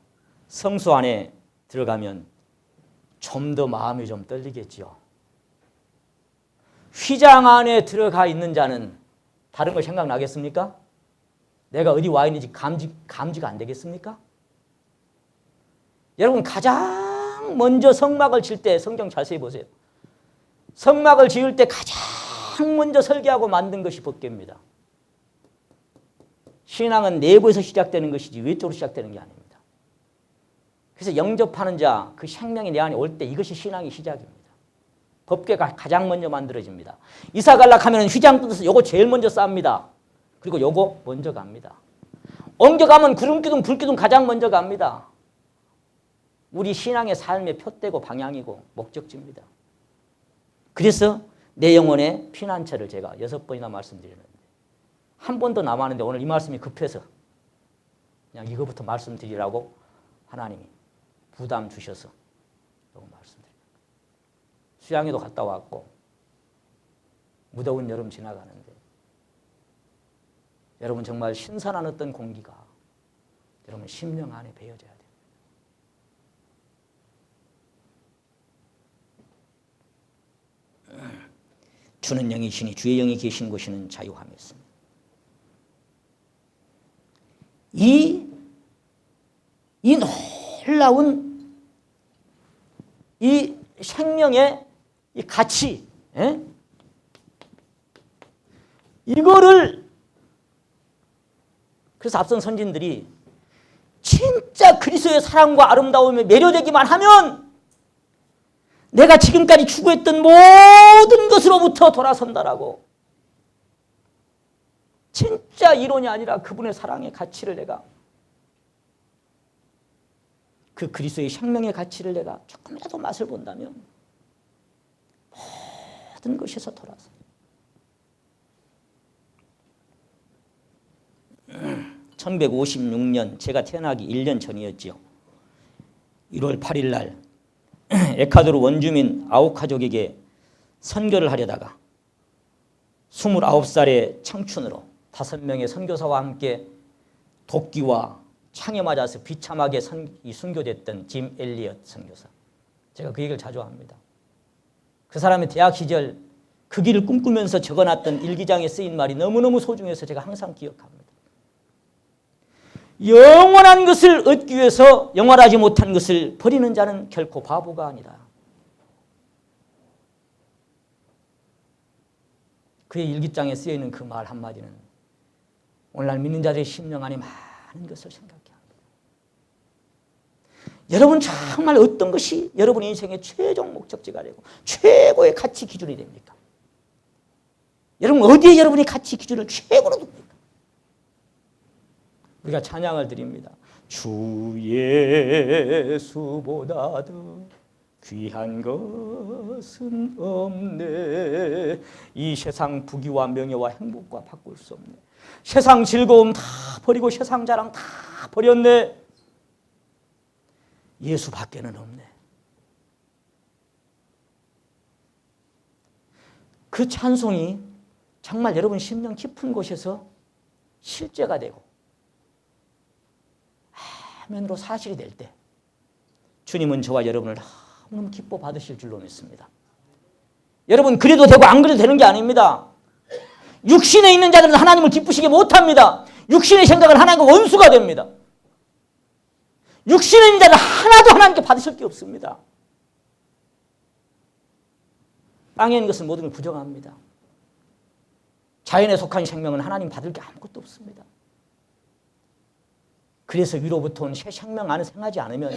성소 안에 들어가면 좀 더 마음이 좀 떨리겠죠. 휘장 안에 들어가 있는 자는 다른 거 생각나겠습니까? 내가 어디 와 있는지 감지가 안 되겠습니까? 여러분 가장 먼저 성막을 칠 때 성경 자세히 보세요. 성막을 지을 때 가장 먼저 설계하고 만든 것이 법궤입니다. 신앙은 내부에서 시작되는 것이지 외적으로 시작되는 게 아닙니다. 그래서 영접하는 자, 그 생명이 내 안에 올 때 이것이 신앙의 시작입니다. 법궤가 가장 먼저 만들어집니다. 이사 갈락 하면 휘장 뜯어서 요거 제일 먼저 쌉니다. 그리고 요거 먼저 갑니다. 옮겨가면 구름기둥, 불기둥 가장 먼저 갑니다. 우리 신앙의 삶의 표대고 방향이고 목적지입니다. 그래서 내 영혼의 피난처를 제가 6번이나 말씀드리는데 한 번 더 남았는데 오늘 이 말씀이 급해서 그냥 이거부터 말씀드리라고 하나님이 부담 주셔서 이거 말씀드립니다. 수양에도 갔다 왔고 무더운 여름 지나가는데 여러분 정말 신선한 어떤 공기가 여러분 심령 안에 배어져야 돼요. 주는 영이시니 주의 영이 계신 곳에는 자유함이 있습니다. 이 놀라운 이 생명의 이 가치, 이거를 그래서 앞선 선진들이 진짜 그리스도의 사랑과 아름다움에 매료되기만 하면 내가 지금까지 추구했던 모든 것으로부터 돌아선다라고. 진짜 이론이 아니라 그분의 사랑의 가치를 내가, 그 그리스도의 생명의 가치를 내가 조금이라도 맛을 본다면 모든 것에서 돌아서. 1156년 제가 태어나기 1년 전이었지요. 1월 8일 날 에콰도르 원주민 아우카족에게 선교를 하려다가 29살의 청춘으로 5명의 선교사와 함께 도끼와 창에 맞아서 비참하게 순교됐던 짐 엘리엇 선교사. 제가 그 얘기를 자주 합니다. 그 사람의 대학 시절 그 길을 꿈꾸면서 적어놨던 일기장에 쓰인 말이 너무너무 소중해서 제가 항상 기억합니다. 영원한 것을 얻기 위해서 영원하지 못한 것을 버리는 자는 결코 바보가 아니라. 그의 일기장에 쓰여있는 그 말 한마디는 오늘날 믿는 자들의 심령 안에 많은 것을 생각해 합니다. 여러분 정말 어떤 것이 여러분의 인생의 최종 목적지가 되고 최고의 가치 기준이 됩니까? 여러분 어디에 여러분의 가치 기준을 최고로 둡니까? 우리가 찬양을 드립니다. 주 예수보다 더 귀한 것은 없네. 이 세상 부귀와 명예와 행복과 바꿀 수 없네. 세상 즐거움 다 버리고 세상 자랑 다 버렸네. 예수밖에는 없네. 그 찬송이 정말 여러분 심령 깊은 곳에서 실제가 되고 화면으로 사실이 될 때 주님은 저와 여러분을 너무너무 기뻐 받으실 줄로 믿습니다. 여러분 그래도 되고 안 그래도 되는 게 아닙니다. 육신에 있는 자들은 하나님을 기쁘시게 못합니다. 육신의 생각은 하나님과 원수가 됩니다. 육신에 있는 자들은 하나도 하나님께 받으실 게 없습니다. 땅에 있는 것은 모든 걸 부정합니다. 자연에 속한 생명은 하나님 받을 게 아무것도 없습니다. 그래서 위로부터 온 새 생명 안에 생하지 않으면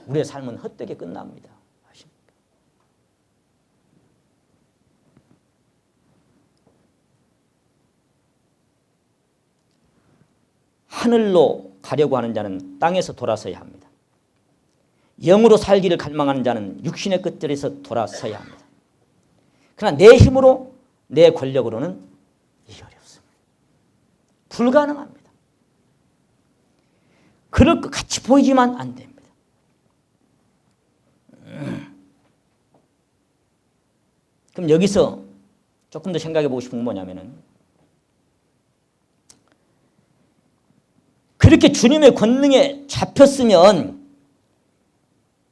우리의 삶은 헛되게 끝납니다. 아십니까? 하늘로 가려고 하는 자는 땅에서 돌아서야 합니다. 영으로 살기를 갈망하는 자는 육신의 끝들에서 돌아서야 합니다. 그러나 내 힘으로 내 권력으로는 이게 어렵습니다. 불가능합니다. 그럴 것 같이 보이지만 안 됩니다. 그럼 여기서 조금 더 생각해 보고 싶은 건 뭐냐면은 그렇게 주님의 권능에 잡혔으면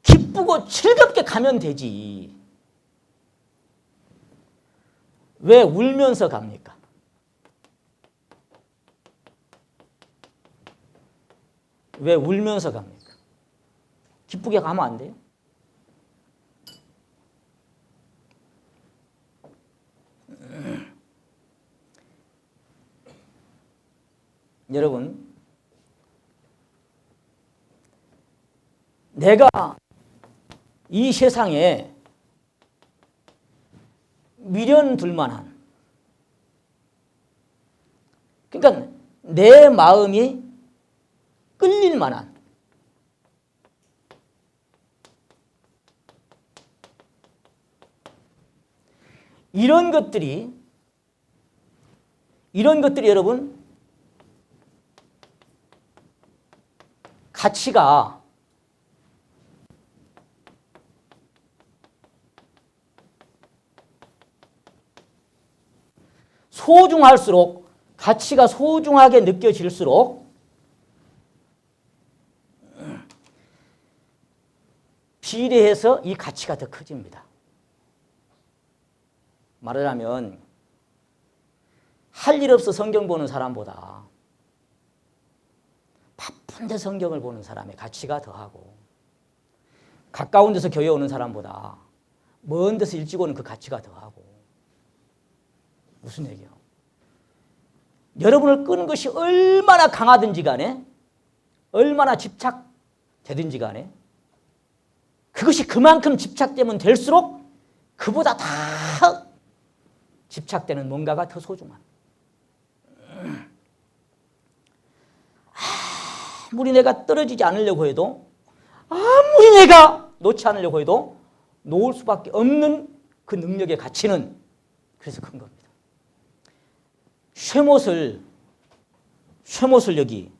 기쁘고 즐겁게 가면 되지. 왜 울면서 갑니까? 왜 울면서 갑니까? 기쁘게 가면 안 돼요? 여러분, 내가 이 세상에 미련 둘 만한, 그러니까 내 마음이 끌릴 만한 이런 것들이 여러분 가치가 소중할수록 가치가 소중하게 느껴질수록 비례해서 이 가치가 더 커집니다. 말하자면 할 일 없어 성경 보는 사람보다 바쁜데 성경을 보는 사람의 가치가 더하고 가까운 데서 교회 오는 사람보다 먼 데서 일찍 오는 그 가치가 더하고. 무슨 얘기예요? 여러분을 끄는 것이 얼마나 강하든지 간에, 얼마나 집착되든지 간에, 그것이 그만큼 집착되면 될수록 그보다 다 집착되는 뭔가가 더 소중한. 아무리 내가 떨어지지 않으려고 해도, 아무리 내가 놓지 않으려고 해도 놓을 수밖에 없는 그 능력의 가치는 그래서 큰 겁니다. 쇠못을 여기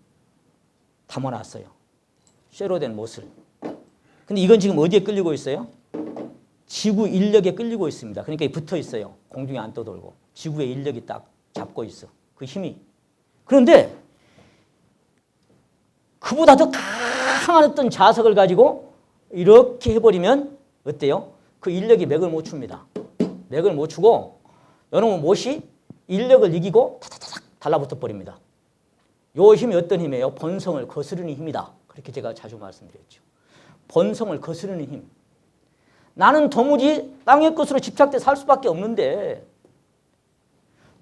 담아놨어요. 쇠로 된 못을. 근데 이건 지금 어디에 끌리고 있어요? 지구 인력에 끌리고 있습니다. 그러니까 붙어 있어요. 공중에 안 떠돌고. 지구의 인력이 딱 잡고 있어. 그 힘이. 그런데 그보다 더 강한 어떤 자석을 가지고 이렇게 해버리면 어때요? 그 인력이 맥을 못 춥니다. 맥을 못 추고 여러분 못이 인력을 이기고 타타타닥 달라붙어 버립니다. 요 힘이 어떤 힘이에요? 본성을 거스르는 힘이다. 그렇게 제가 자주 말씀드렸죠. 본성을 거스르는 힘. 나는 도무지 땅의 것으로 집착돼 살 수밖에 없는데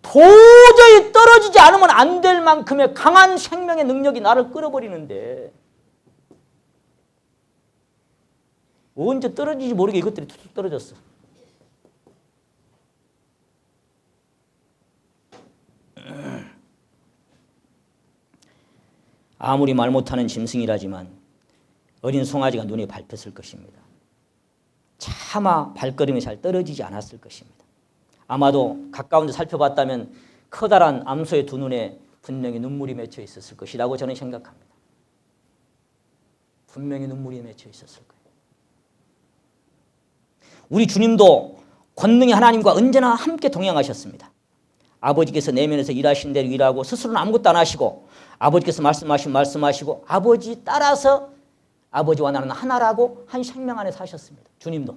도저히 떨어지지 않으면 안 될 만큼의 강한 생명의 능력이 나를 끌어버리는데 언제 떨어지지 모르게 이것들이 툭툭 떨어졌어. 아무리 말 못하는 짐승이라지만 어린 송아지가 눈에 밟혔을 것입니다. 차마 발걸음이 잘 떨어지지 않았을 것입니다. 아마도 가까운 데 살펴봤다면 커다란 암소의 두 눈에 분명히 눈물이 맺혀 있었을 것이라고 저는 생각합니다. 분명히 눈물이 맺혀 있었을 거예요. 우리 주님도 권능의 하나님과 언제나 함께 동행하셨습니다. 아버지께서 내면에서 일하신 대로 일하고 스스로는 아무것도 안 하시고 아버지께서 말씀하시고 아버지 따라서 아버지와 나는 하나라고 한 생명 안에 사셨습니다. 주님도.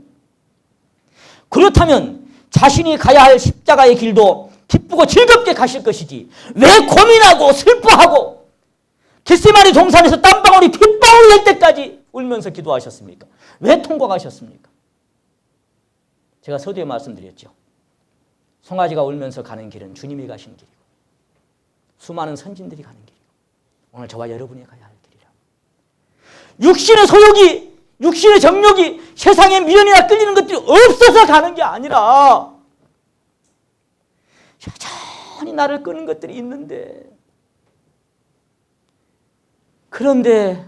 그렇다면 자신이 가야 할 십자가의 길도 기쁘고 즐겁게 가실 것이지 왜 고민하고 슬퍼하고 겟세마네 동산에서 땀방울이 핏방울 낼 때까지 울면서 기도하셨습니까? 왜 통곡하셨습니까? 제가 서두에 말씀드렸죠. 송아지가 울면서 가는 길은 주님이 가신 길이고 수많은 선진들이 가는 길이고 오늘 저와 여러분이 가야 할 길이라. 육신의 소욕이, 육신의 정욕이 세상의 미련이나 끌리는 것들이 없어서 가는 게 아니라 여전히 나를 끄는 것들이 있는데 그런데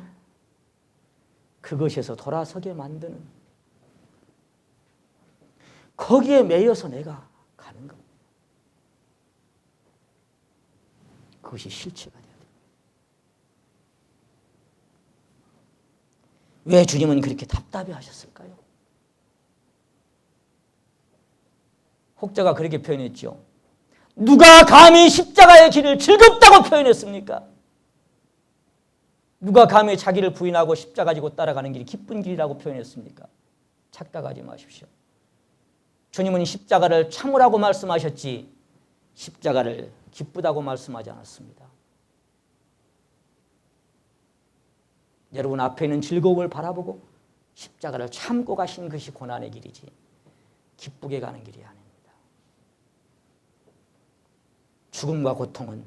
그것에서 돌아서게 만드는 거기에 매여서 내가 가는 것. 그것이 실체가 돼야 돼요. 왜 주님은 그렇게 답답해 하셨을까요? 혹자가 그렇게 표현했죠. 누가 감히 십자가의 길을 즐겁다고 표현했습니까? 누가 감히 자기를 부인하고 십자가 지고 따라가는 길이 기쁜 길이라고 표현했습니까? 착각하지 마십시오. 주님은 십자가를 참으라고 말씀하셨지 십자가를 기쁘다고 말씀하지 않았습니다. 여러분 앞에 있는 즐거움을 바라보고 십자가를 참고 가신 것이 고난의 길이지 기쁘게 가는 길이 아닙니다. 죽음과 고통은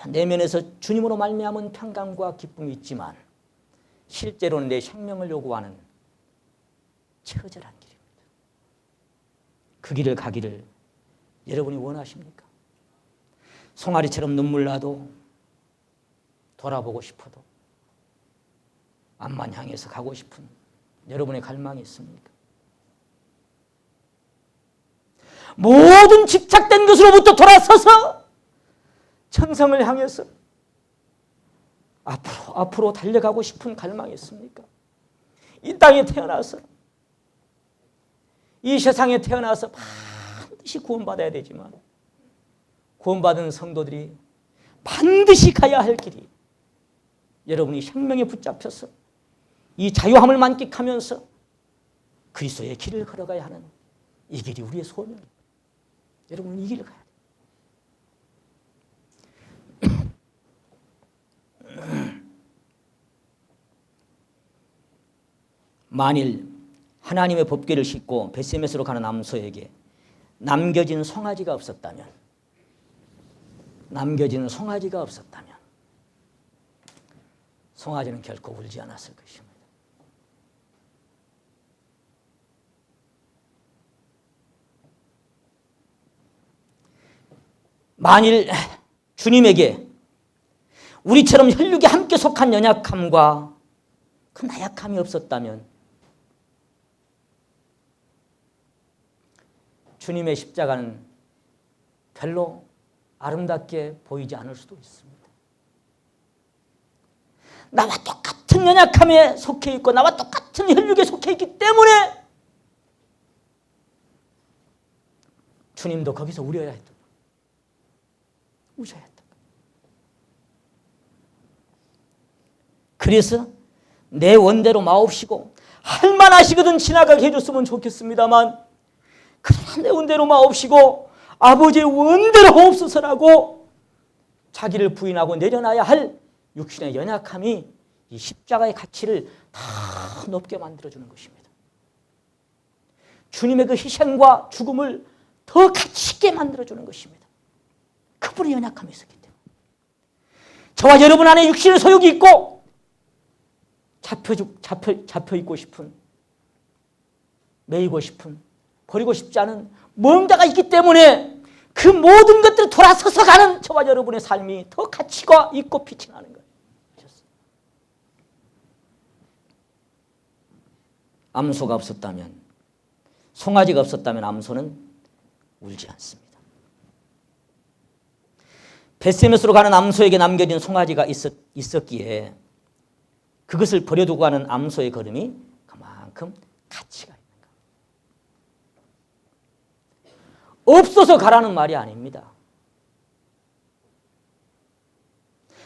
내면에서 주님으로 말미암은 평강과 기쁨이 있지만 실제로는 내 생명을 요구하는 처절한 길입니다. 그 길을 가기를 여러분이 원하십니까? 송아리처럼 눈물 나도 돌아보고 싶어도 앞만 향해서 가고 싶은 여러분의 갈망이 있습니까? 모든 집착된 것으로부터 돌아서서 천성을 향해서 앞으로 달려가고 싶은 갈망이 있습니까? 이 땅에 태어나서 이 세상에 태어나서 반드시 구원받아야 되지만 구원받은 성도들이 반드시 가야 할 길이 여러분이 생명에 붙잡혀서 이 자유함을 만끽하면서 그리스도의 길을 걸어가야 하는 이 길이 우리의 소명입니다. 여러분은 이 길을 가야 돼요. 만일 하나님의 법궤를 싣고 벳세메스로 가는 암소에게 남겨진 송아지가 없었다면, 송아지는 결코 울지 않았을 것입니다. 만일 주님에게 우리처럼 혈육에 함께 속한 연약함과 그 나약함이 없었다면 주님의 십자가는 별로 아름답게 보이지 않을 수도 있습니다. 나와 똑같은 연약함에 속해 있고 나와 똑같은 혈육에 속해 있기 때문에 주님도 거기서 우셔야 했다. 그래서 내 원대로 마옵시고 할만하시거든 지나가게 해줬으면 좋겠습니다만, 그러나 내 원대로 마옵시고 아버지의 원대로 하옵소서라고 자기를 부인하고 내려놔야 할 육신의 연약함이 이 십자가의 가치를 다 높게 만들어주는 것입니다. 주님의 그 희생과 죽음을 더 가치 있게 만들어주는 것입니다. 그분의 연약함이 있었기 때문에. 저와 여러분 안에 육신의 소욕이 있고 잡혀 있고 싶은, 매이고 싶은, 버리고 싶지 않은 뭔가가 있기 때문에 그 모든 것들을 돌아서서 가는 저와 여러분의 삶이 더 가치가 있고 빛이 나는 거예요. 암소가 없었다면, 송아지가 없었다면 암소는 울지 않습니다. 벳세메스로 가는 암소에게 남겨진 송아지가 있었기에 그것을 버려두고 가는 암소의 걸음이 그만큼 가치가 있는 거예요. 없어서 가라는 말이 아닙니다.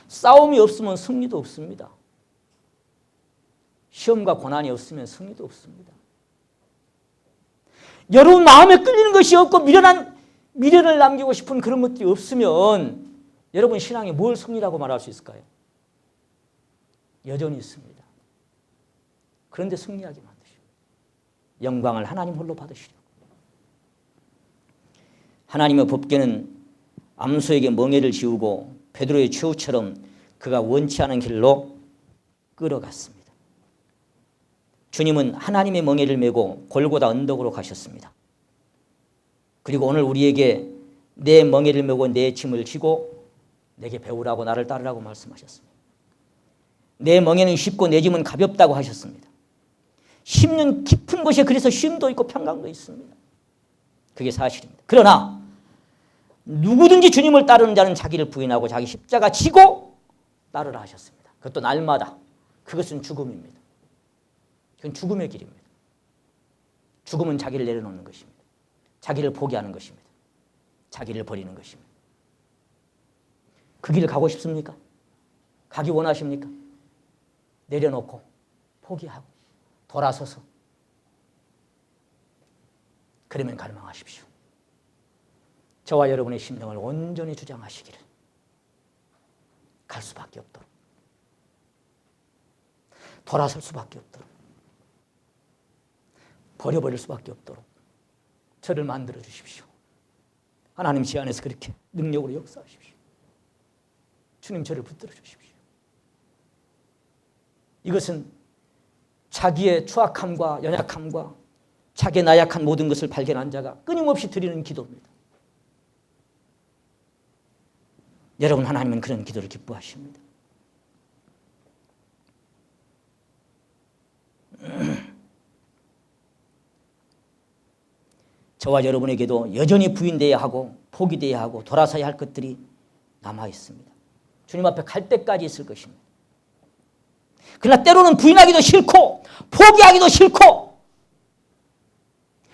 싸움이 없으면 승리도 없습니다. 시험과 고난이 없으면 승리도 없습니다. 여러분 마음에 끌리는 것이 없고 미련을 남기고 싶은 그런 것들이 없으면 여러분 신앙에 뭘 승리라고 말할 수 있을까요? 여전히 있습니다. 그런데 승리하게 만드시오. 영광을 하나님 홀로 받으시려. 하나님의 법궤는 암소에게 멍에를 지우고 베드로의 최후처럼 그가 원치 않은 길로 끌어갔습니다. 주님은 하나님의 멍에를 메고 골고다 언덕으로 가셨습니다. 그리고 오늘 우리에게 내 멍에를 메고 내 짐을 지고 내게 배우라고 나를 따르라고 말씀하셨습니다. 내 멍에는 쉽고 내 짐은 가볍다고 하셨습니다. 심는 깊은 곳에 그래서 쉼도 있고 평강도 있습니다. 그게 사실입니다. 그러나 누구든지 주님을 따르는 자는 자기를 부인하고 자기 십자가 지고 따르라 하셨습니다. 그것도 날마다. 그것은 죽음입니다. 그건 죽음의 길입니다. 죽음은 자기를 내려놓는 것입니다. 자기를 포기하는 것입니다. 자기를 버리는 것입니다. 그 길을 가고 싶습니까? 가기 원하십니까? 내려놓고 포기하고 돌아서서 그러면 갈망하십시오. 저와 여러분의 심령을 온전히 주장하시기를 갈 수밖에 없도록, 돌아설 수밖에 없도록, 버려버릴 수밖에 없도록 저를 만들어 주십시오. 하나님 제 안에서 그렇게 능력으로 역사하십시오. 주님 저를 붙들어 주십시오. 이것은 자기의 추악함과 연약함과 자기의 나약한 모든 것을 발견한 자가 끊임없이 드리는 기도입니다. 여러분 하나님은 그런 기도를 기뻐하십니다. 저와 여러분에게도 여전히 부인되어야 하고 포기되어야 하고 돌아서야 할 것들이 남아 있습니다. 주님 앞에 갈 때까지 있을 것입니다. 그러나 때로는 부인하기도 싫고 포기하기도 싫고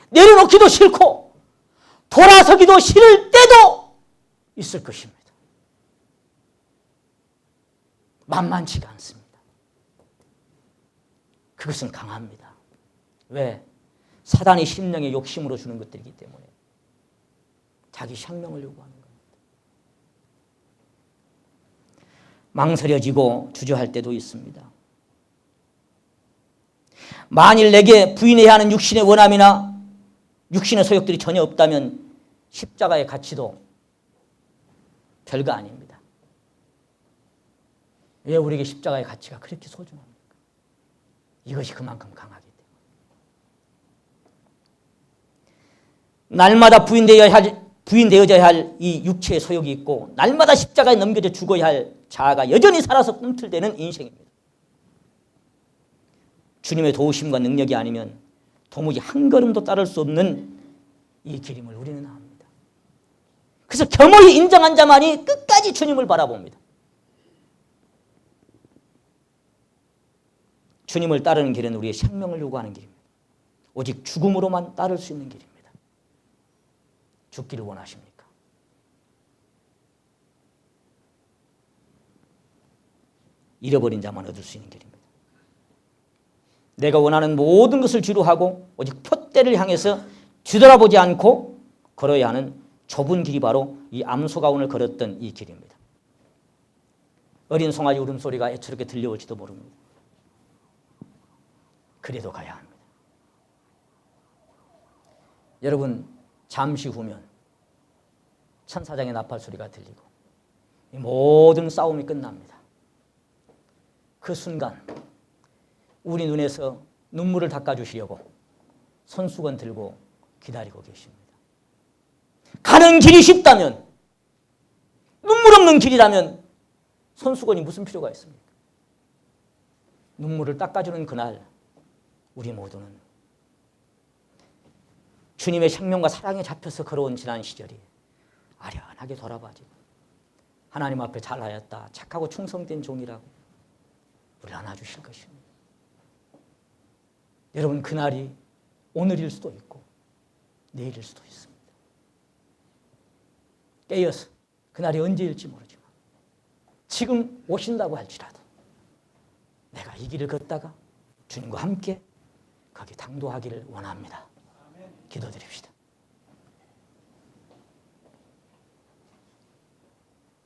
내려놓기도 싫고 돌아서기도 싫을 때도 있을 것입니다. 만만치가 않습니다. 그것은 강합니다. 왜? 사단이 심령의 욕심으로 주는 것들이기 때문에 자기 생명을 요구하는 겁니다. 망설여지고 주저할 때도 있습니다. 만일 내게 부인해야 하는 육신의 원함이나 육신의 소욕들이 전혀 없다면 십자가의 가치도 별거 아닙니다. 왜 우리에게 십자가의 가치가 그렇게 소중합니까? 이것이 그만큼 강하기 때문에. 날마다 부인되어져야 할 이 육체의 소욕이 있고 날마다 십자가에 넘겨져 죽어야 할 자아가 여전히 살아서 꿈틀대는 인생입니다. 주님의 도우심과 능력이 아니면 도무지 한 걸음도 따를 수 없는 이 길임을 우리는 압니다. 그래서 겸허히 인정한 자만이 끝까지 주님을 바라봅니다. 주님을 따르는 길은 우리의 생명을 요구하는 길입니다. 오직 죽음으로만 따를 수 있는 길입니다. 죽기를 원하십니까? 잃어버린 자만 얻을 수 있는 길입니다. 내가 원하는 모든 것을 뒤로하고 오직 푯대를 향해서 뒤돌아보지 않고 걸어야 하는 좁은 길이 바로 이 암소가 오늘 걸었던 이 길입니다. 어린 송아지 울음소리가 애처롭게 들려올지도 모릅니다. 그래도 가야 합니다. 여러분, 잠시 후면 천사장의 나팔 소리가 들리고 이 모든 싸움이 끝납니다. 그 순간 우리 눈에서 눈물을 닦아주시려고 손수건 들고 기다리고 계십니다. 가는 길이 쉽다면, 눈물 없는 길이라면 손수건이 무슨 필요가 있습니까? 눈물을 닦아주는 그날 우리 모두는 주님의 생명과 사랑에 잡혀서 걸어온 지난 시절이 아련하게 돌아봐지고 하나님 앞에 잘하였다, 착하고 충성된 종이라고 우리를 안아주실 것입니다. 여러분, 그날이 오늘일 수도 있고 내일일 수도 있습니다. 깨어서 그날이 언제일지 모르지만 지금 오신다고 할지라도 내가 이 길을 걷다가 주님과 함께 거기 당도하기를 원합니다. 기도드립시다.